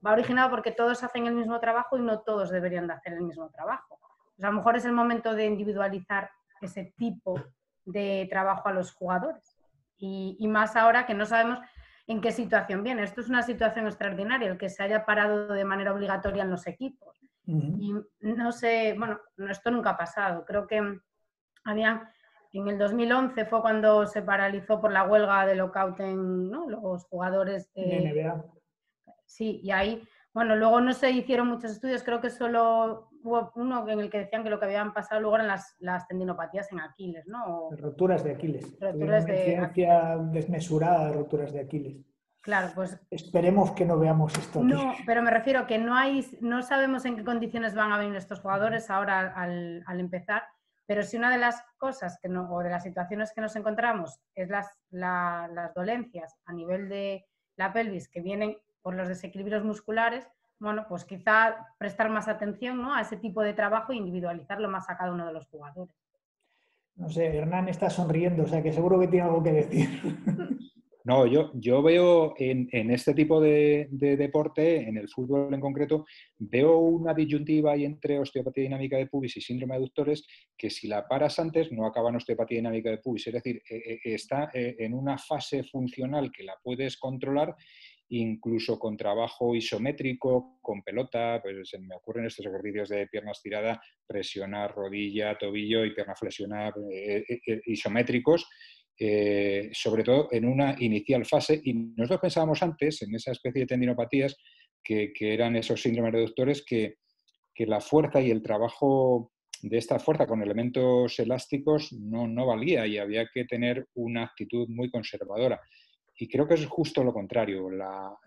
va originado porque todos hacen el mismo trabajo y no todos deberían de hacer el mismo trabajo. Pues a lo mejor es el momento de individualizar ese tipo de trabajo a los jugadores. Y más ahora que no sabemos en qué situación viene. Esto es una situación extraordinaria, el que se haya parado de manera obligatoria en los equipos. Y no sé, bueno, esto nunca ha pasado. Creo que en el 2011 fue cuando se paralizó por la huelga de lockout en, ¿no? Los jugadores de NBA. Sí, y ahí, bueno, luego no se hicieron muchos estudios, creo que solo hubo uno en el que decían que lo que habían pasado luego eran las tendinopatías en Aquiles, ¿no? O roturas de Aquiles. roturas una de incidencia Aquiles. desmesurada de roturas de Aquiles. Claro, pues esperemos que no veamos esto aquí. no, pero me refiero que no sabemos en qué condiciones van a venir estos jugadores ahora al empezar, pero si una de las cosas o de las situaciones que nos encontramos es las dolencias a nivel de la pelvis que vienen por los desequilibrios musculares, bueno, pues quizá prestar más atención, ¿no? A ese tipo de trabajo e individualizarlo más a cada uno de los jugadores. No sé, Hernán está sonriendo, o sea que seguro que tiene algo que decir. No, yo veo en este tipo de deporte, en el fútbol en concreto, veo una disyuntiva ahí entre osteopatía dinámica de pubis y síndrome de aductores que si la paras antes no acaba en osteopatía dinámica de pubis. Es decir, está en una fase funcional que la puedes controlar incluso con trabajo isométrico, con pelota, pues se me ocurren estos ejercicios de pierna estirada, presionar rodilla, tobillo y pierna flexionada isométricos, sobre todo en una inicial fase. Y nosotros pensábamos antes, en esa especie de tendinopatías, que eran esos síndromes reductores, que la fuerza y el trabajo de esta fuerza con elementos elásticos no valía y había que tener una actitud muy conservadora. Y creo que es justo lo contrario.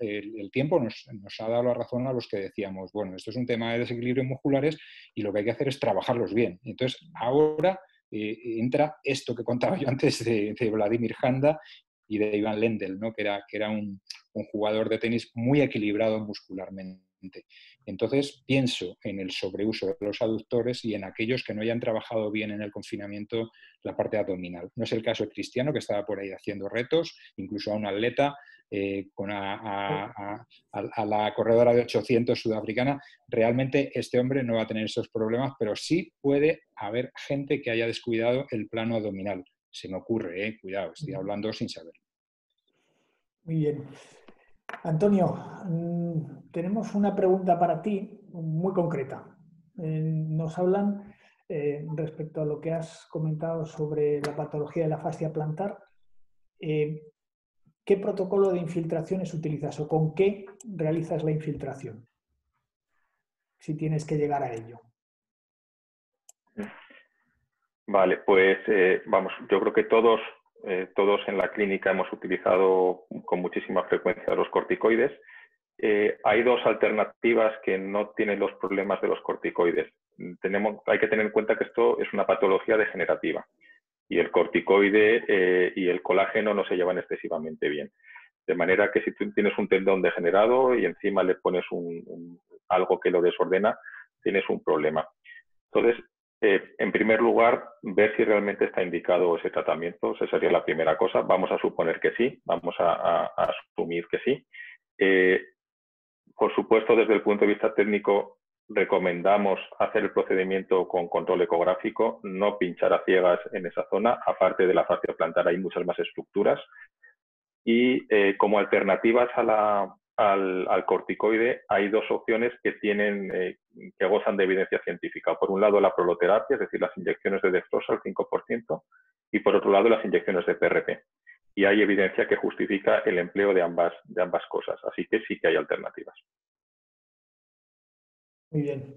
El tiempo nos ha dado la razón a los que decíamos, bueno, esto es un tema de desequilibrios musculares y lo que hay que hacer es trabajarlos bien. Entonces, ahora entra esto que contaba yo antes de Vladimir Janda y de Ivan Lendl, ¿no? que era un jugador de tenis muy equilibrado muscularmente. Entonces, pienso en el sobreuso de los aductores y en aquellos que no hayan trabajado bien en el confinamiento la parte abdominal. No es el caso de Cristiano, que estaba por ahí haciendo retos, incluso a un atleta, a la corredora de 800 sudafricana. Realmente este hombre no va a tener esos problemas, pero sí puede haber gente que haya descuidado el plano abdominal. Se me ocurre, cuidado, estoy hablando sin saber. Muy bien. Antonio, tenemos una pregunta para ti muy concreta. Nos hablan respecto a lo que has comentado sobre la patología de la fascia plantar. ¿qué protocolo de infiltraciones utilizas o con qué realizas la infiltración? Si tienes que llegar a ello. Vale, pues vamos, yo creo que todos en la clínica hemos utilizado con muchísima frecuencia los corticoides. Hay dos alternativas que no tienen los problemas de los corticoides. Hay que tener en cuenta que esto es una patología degenerativa y el corticoide y el colágeno no se llevan excesivamente bien. De manera que si tú tienes un tendón degenerado y encima le pones algo que lo desordena, tienes un problema. Entonces, en primer lugar, ver si realmente está indicado ese tratamiento. Esa sería la primera cosa. Vamos a suponer que sí, vamos a asumir que sí. Por supuesto, desde el punto de vista técnico, recomendamos hacer el procedimiento con control ecográfico, no pinchar a ciegas en esa zona. Aparte de la fascia plantar, hay muchas más estructuras. Y como alternativas al corticoide, hay dos opciones que gozan de evidencia científica. Por un lado, la proloterapia, es decir, las inyecciones de dextrosa al 5%, y por otro lado, las inyecciones de PRP. Y hay evidencia que justifica el empleo de ambas cosas. Así que sí que hay alternativas. Muy bien.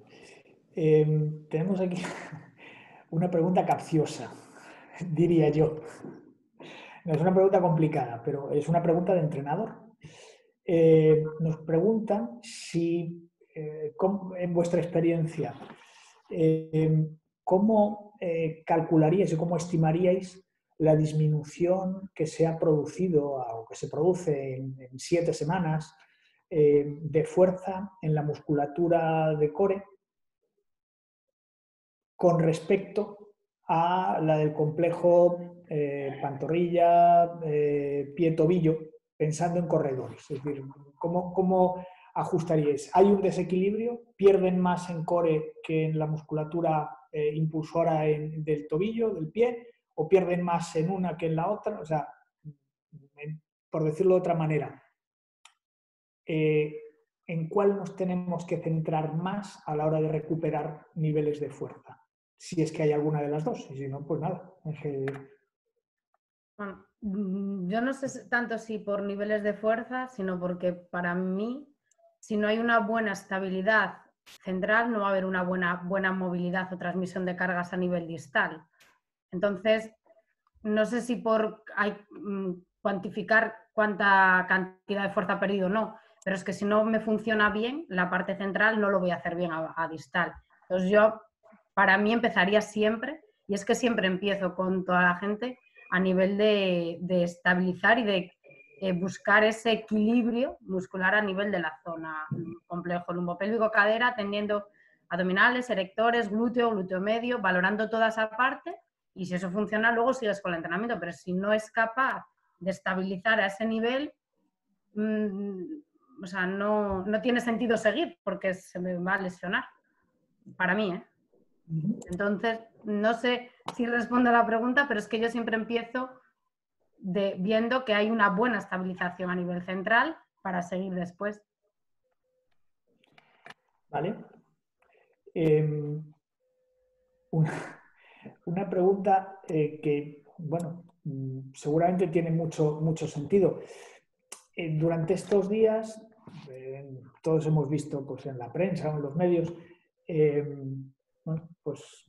Tenemos aquí una pregunta capciosa, diría yo. No es una pregunta complicada, pero es una pregunta de entrenador. Nos preguntan si, en vuestra experiencia, ¿cómo calcularíais y cómo estimaríais la disminución que se ha producido o que se produce en 7 semanas de fuerza en la musculatura de core con respecto a la del complejo pantorrilla, pie-tobillo, pensando en corredores? Es decir, ¿cómo ajustaríais? ¿Hay un desequilibrio? ¿Pierden más en core que en la musculatura impulsora del tobillo, del pie? ¿O pierden más en una que en la otra? O sea, por decirlo de otra manera, ¿en cuál nos tenemos que centrar más a la hora de recuperar niveles de fuerza? Si es que hay alguna de las dos, y si no, pues nada. Bueno, yo no sé tanto si por niveles de fuerza, sino porque para mí, si no hay una buena estabilidad central, no va a haber una buena movilidad o transmisión de cargas a nivel distal. Entonces, no sé si hay cuantificar cuánta cantidad de fuerza ha perdido o no, pero es que si no me funciona bien, la parte central no lo voy a hacer bien a distal. Entonces yo, para mí, empezaría siempre, y es que siempre empiezo con toda la gente, a nivel de estabilizar y de buscar ese equilibrio muscular a nivel de la zona complejo lumbopélvico, cadera, atendiendo abdominales, erectores, glúteo medio, valorando toda esa parte, y si eso funciona luego sigues con el entrenamiento, pero si no es capaz de estabilizar a ese nivel, o sea, no tiene sentido seguir porque se me va a lesionar, para mí, ¿eh? Entonces, no sé si respondo a la pregunta, pero es que yo siempre empiezo viendo que hay una buena estabilización a nivel central para seguir después. Vale. Una pregunta que, bueno, seguramente tiene mucho sentido. Durante estos días, todos hemos visto pues, en la prensa o en los medios, bueno, pues,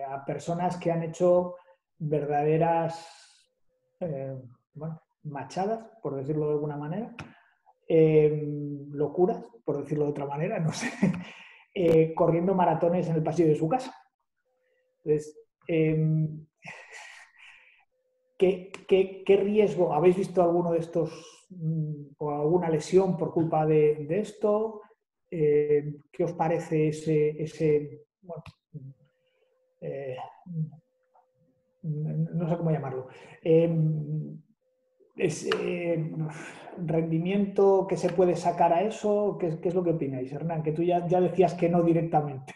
a personas que han hecho verdaderas bueno, machadas, por decirlo de alguna manera, locuras, por decirlo de otra manera, no sé, corriendo maratones en el pasillo de su casa. Entonces, ¿qué riesgo? ¿Habéis visto alguno de estos o alguna lesión por culpa de esto? ¿Qué os parece ese bueno, no sé cómo llamarlo, ese rendimiento que se puede sacar a eso? ¿Qué es lo que opináis, Hernán? Que tú ya decías que no directamente.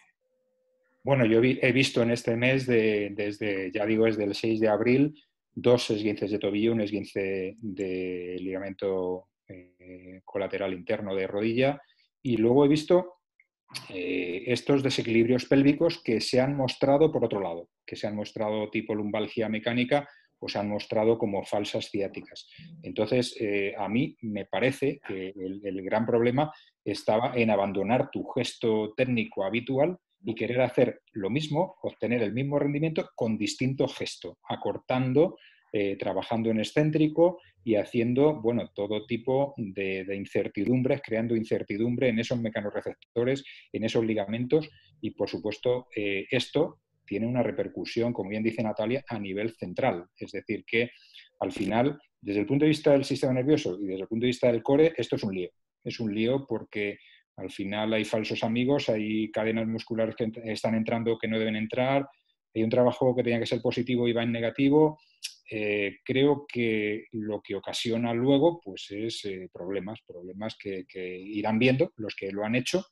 Bueno, yo he visto en este mes, desde el 6 de abril, 2 esguinces de tobillo, un esguince de ligamento colateral interno de rodilla, y luego he visto estos desequilibrios pélvicos que se han mostrado por otro lado, que se han mostrado tipo lumbalgia mecánica pues han mostrado como falsas ciáticas. Entonces, a mí me parece que el gran problema estaba en abandonar tu gesto técnico habitual y querer hacer lo mismo, obtener el mismo rendimiento con distinto gesto, acortando, trabajando en excéntrico y haciendo, bueno, todo tipo de incertidumbres, creando incertidumbre en esos mecanorreceptores, en esos ligamentos y, por supuesto, esto tiene una repercusión, como bien dice Natalia, a nivel central. Es decir, que al final, desde el punto de vista del sistema nervioso y desde el punto de vista del core, esto es un lío. Es un lío porque al final hay falsos amigos, hay cadenas musculares que están entrando que no deben entrar, hay un trabajo que tenía que ser positivo y va en negativo. Creo que lo que ocasiona luego pues es problemas que irán viendo los que lo han hecho,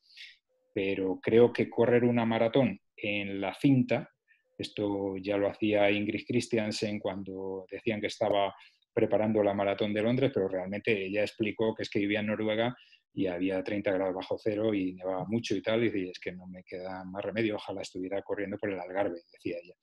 pero creo que correr una maratón en la cinta, esto ya lo hacía Ingrid Christiansen cuando decían que estaba preparando la maratón de Londres, pero realmente ella explicó que es que vivía en Noruega y había 30 grados bajo cero y nevaba mucho y tal, y decía, es que no me queda más remedio, ojalá estuviera corriendo por el Algarve, decía ella.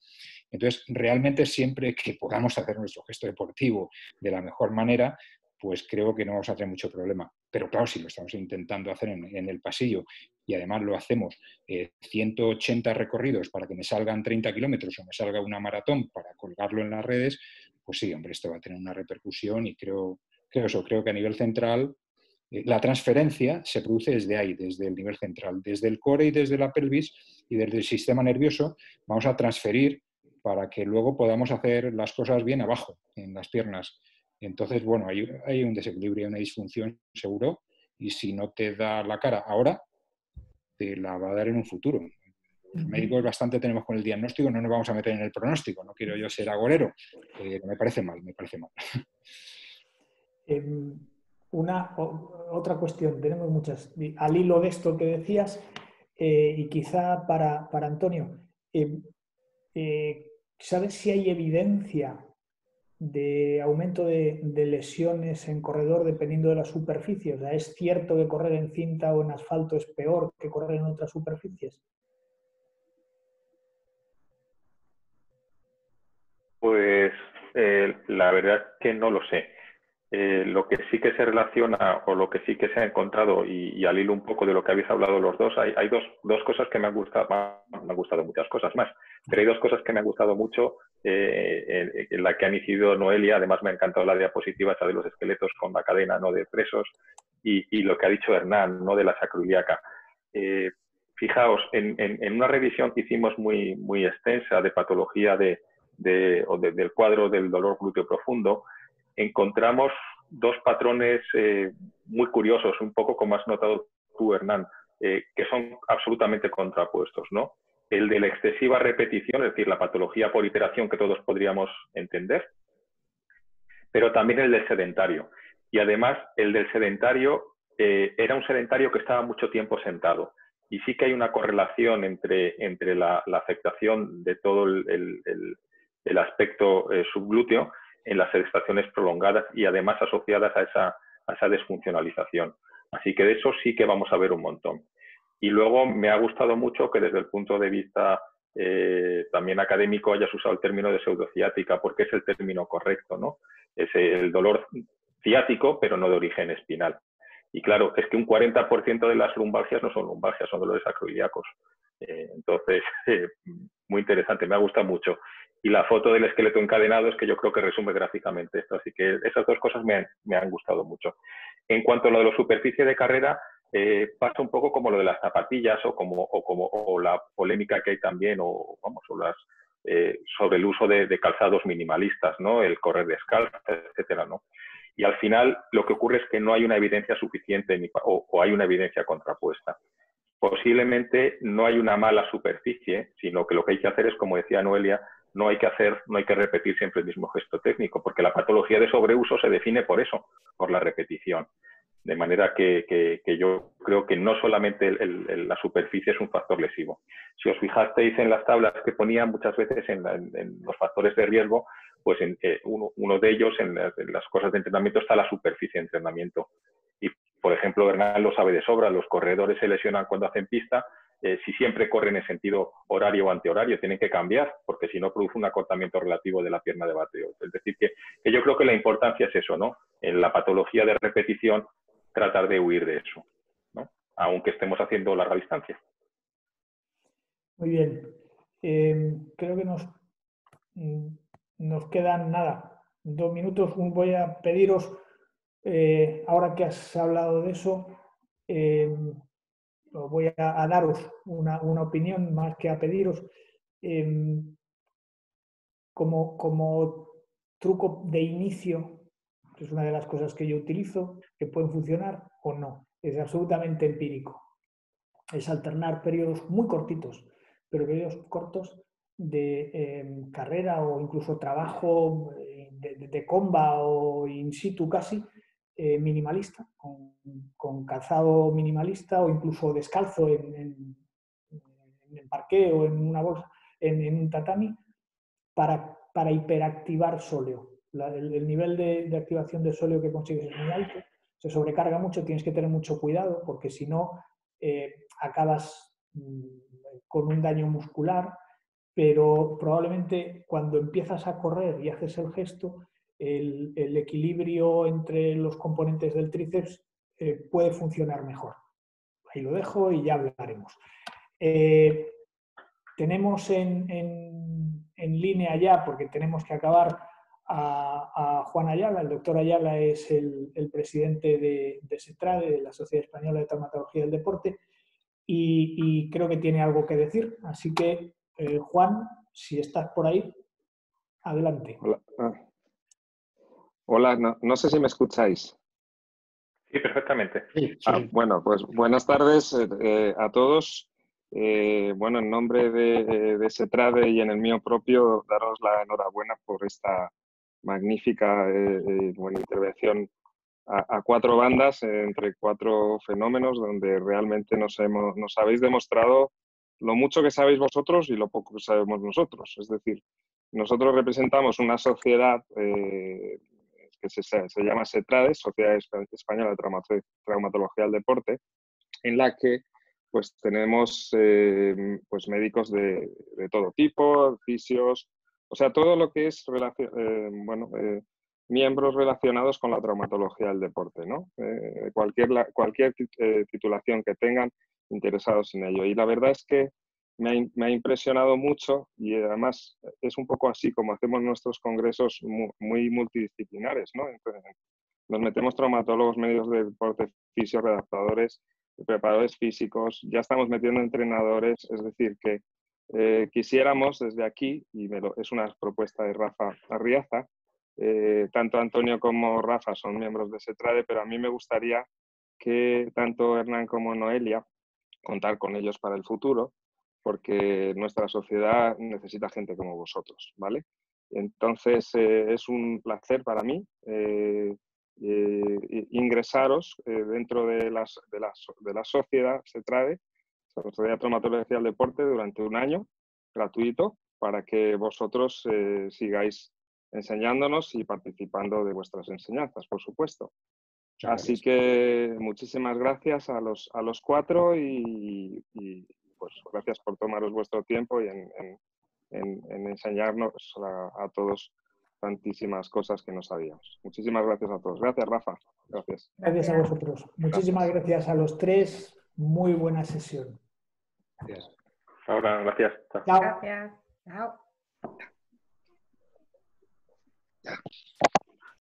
Entonces, realmente siempre que podamos hacer nuestro gesto deportivo de la mejor manera, pues creo que no vamos a tener mucho problema. Pero claro, si lo estamos intentando hacer en el pasillo y además lo hacemos 180 recorridos para que me salgan 30 kilómetros o me salga una maratón para colgarlo en las redes, pues sí, hombre, esto va a tener una repercusión y creo que a nivel central la transferencia se produce desde ahí, desde el nivel central, desde el core y desde la pelvis y desde el sistema nervioso vamos a transferir para que luego podamos hacer las cosas bien abajo, en las piernas. Entonces, bueno, hay un desequilibrio, una disfunción seguro, y si no te da la cara ahora, te la va a dar en un futuro. Los médicos bastante tenemos con el diagnóstico, no nos vamos a meter en el pronóstico, no quiero yo ser agorero, me parece mal, me parece mal. Otra cuestión, tenemos muchas. Al hilo de esto que decías, y quizá para Antonio, ¿sabes si hay evidencia de aumento de lesiones en corredor dependiendo de la superficie? O sea, ¿es cierto que correr en cinta o en asfalto es peor que correr en otras superficies? Pues la verdad es que no lo sé. Lo que sí que se relaciona o lo que sí que se ha encontrado, y al hilo un poco de lo que habéis hablado los dos, hay dos cosas que me han gustado muchas cosas más, pero hay dos cosas que me han gustado mucho, en la que han incidido Noelia. Además me ha encantado la diapositiva esa de los esqueletos con la cadena, ¿no?, de presos, y lo que ha dicho Hernán, ¿no?, de la sacroiliaca. Fijaos, en una revisión que hicimos muy extensa de patología del cuadro del dolor glúteo profundo, encontramos dos patrones muy curiosos, un poco como has notado tú, Hernán, que son absolutamente contrapuestos, ¿no? El de la excesiva repetición, es decir, la patología por iteración que todos podríamos entender, pero también el del sedentario. Y además, el del sedentario era un sedentario que estaba mucho tiempo sentado. Y sí que hay una correlación entre la afectación de todo el aspecto subglúteo en las estaciones prolongadas y además asociadas a esa desfuncionalización. Así que de eso sí que vamos a ver un montón. Y luego me ha gustado mucho que desde el punto de vista también académico hayas usado el término de pseudociática, porque es el término correcto, ¿no? Es el dolor ciático, pero no de origen espinal. Y claro, es que un 40% de las lumbalgias no son lumbalgias, son dolores sacroiliacos. Entonces, muy interesante, me ha gustado mucho. Y la foto del esqueleto encadenado es que yo creo que resume gráficamente esto. Así que esas dos cosas me han gustado mucho. En cuanto a lo de la superficie de carrera, pasa un poco como lo de las zapatillas o la polémica que hay también, sobre el uso de calzados minimalistas, ¿no? El correr descalzo, etcétera, ¿no? Y al final lo que ocurre es que no hay una evidencia suficiente o hay una evidencia contrapuesta. Posiblemente no hay una mala superficie, sino que lo que hay que hacer es, como decía Noelia, no hay que repetir siempre el mismo gesto técnico, porque la patología de sobreuso se define por eso, por la repetición. De manera que yo creo que no solamente la superficie es un factor lesivo. Si os fijasteis en las tablas que ponía muchas veces en los factores de riesgo, pues uno de ellos en las cosas de entrenamiento está la superficie de entrenamiento. Y, por ejemplo, Hernán lo sabe de sobra, los corredores se lesionan cuando hacen pista, si siempre corren en sentido horario o antihorario, tienen que cambiar, porque si no produce un acortamiento relativo de la pierna de bateo. Es decir, que yo creo que la importancia es eso, ¿no? En la patología de repetición, tratar de huir de eso, ¿no? Aunque estemos haciendo larga distancia. Muy bien. Creo que nos quedan nada, 2 minutos. Voy a pediros, ahora que has hablado de eso, voy a daros una opinión más que a pediros. Como truco de inicio, que es una de las cosas que yo utilizo, que pueden funcionar o no, es absolutamente empírico. Es alternar periodos muy cortitos, pero periodos cortos de carrera o incluso trabajo de comba o in situ casi, minimalista, con calzado minimalista o incluso descalzo en el parqué o en una bolsa, en un tatami, para hiperactivar sóleo. El nivel de activación de sóleo que consigues es muy alto, se sobrecarga mucho, tienes que tener mucho cuidado porque si no acabas con un daño muscular, pero probablemente cuando empiezas a correr y haces el gesto, el equilibrio entre los componentes del tríceps puede funcionar mejor. Ahí lo dejo y ya hablaremos. Tenemos en línea ya, porque tenemos que acabar, a Juan Ayala. El doctor Ayala es el presidente de SETRADE, de la Sociedad Española de Traumatología del Deporte, y creo que tiene algo que decir. Así que, Juan, si estás por ahí, adelante. Hola, Hola, no sé si me escucháis. Sí, perfectamente. Sí. Bueno, pues buenas tardes a todos. Bueno, en nombre de SETRADE y en el mío propio, daros la enhorabuena por esta magnífica buena intervención a 4 bandas entre 4 fenómenos donde realmente nos habéis demostrado lo mucho que sabéis vosotros y lo poco que sabemos nosotros. Es decir, nosotros representamos una sociedad que se llama SETRADE, Sociedad Española de Traumatología del Deporte, en la que pues tenemos pues médicos de todo tipo, fisios, o sea, todo lo que es miembros relacionados con la traumatología del deporte, ¿no? Cualquier titulación que tengan, interesados en ello. Y la verdad es que me ha impresionado mucho y además es un poco así como hacemos nuestros congresos muy multidisciplinares, ¿no? Entonces, nos metemos traumatólogos, médicos de deporte, fisios, redactadores, preparadores físicos, ya estamos metiendo entrenadores, es decir, que quisiéramos desde aquí, y es una propuesta de Rafa Arriaza, tanto Antonio como Rafa son miembros de SETRADE, pero a mí me gustaría que tanto Hernán como Noelia contar con ellos para el futuro, porque nuestra sociedad necesita gente como vosotros, ¿vale? Entonces, es un placer para mí ingresaros dentro de la sociedad SETRADE, Sociedad de Traumatología del Deporte, durante un año gratuito para que vosotros sigáis enseñándonos y participando de vuestras enseñanzas, por supuesto. Así que muchísimas gracias a los 4 y pues gracias por tomaros vuestro tiempo y en enseñarnos a todos tantísimas cosas que no sabíamos. Muchísimas gracias a todos. Gracias, Rafa. Gracias. Gracias a vosotros. Muchísimas gracias a los 3. Muy buena sesión. Gracias. Ahora, gracias. Chao. Gracias. Chao.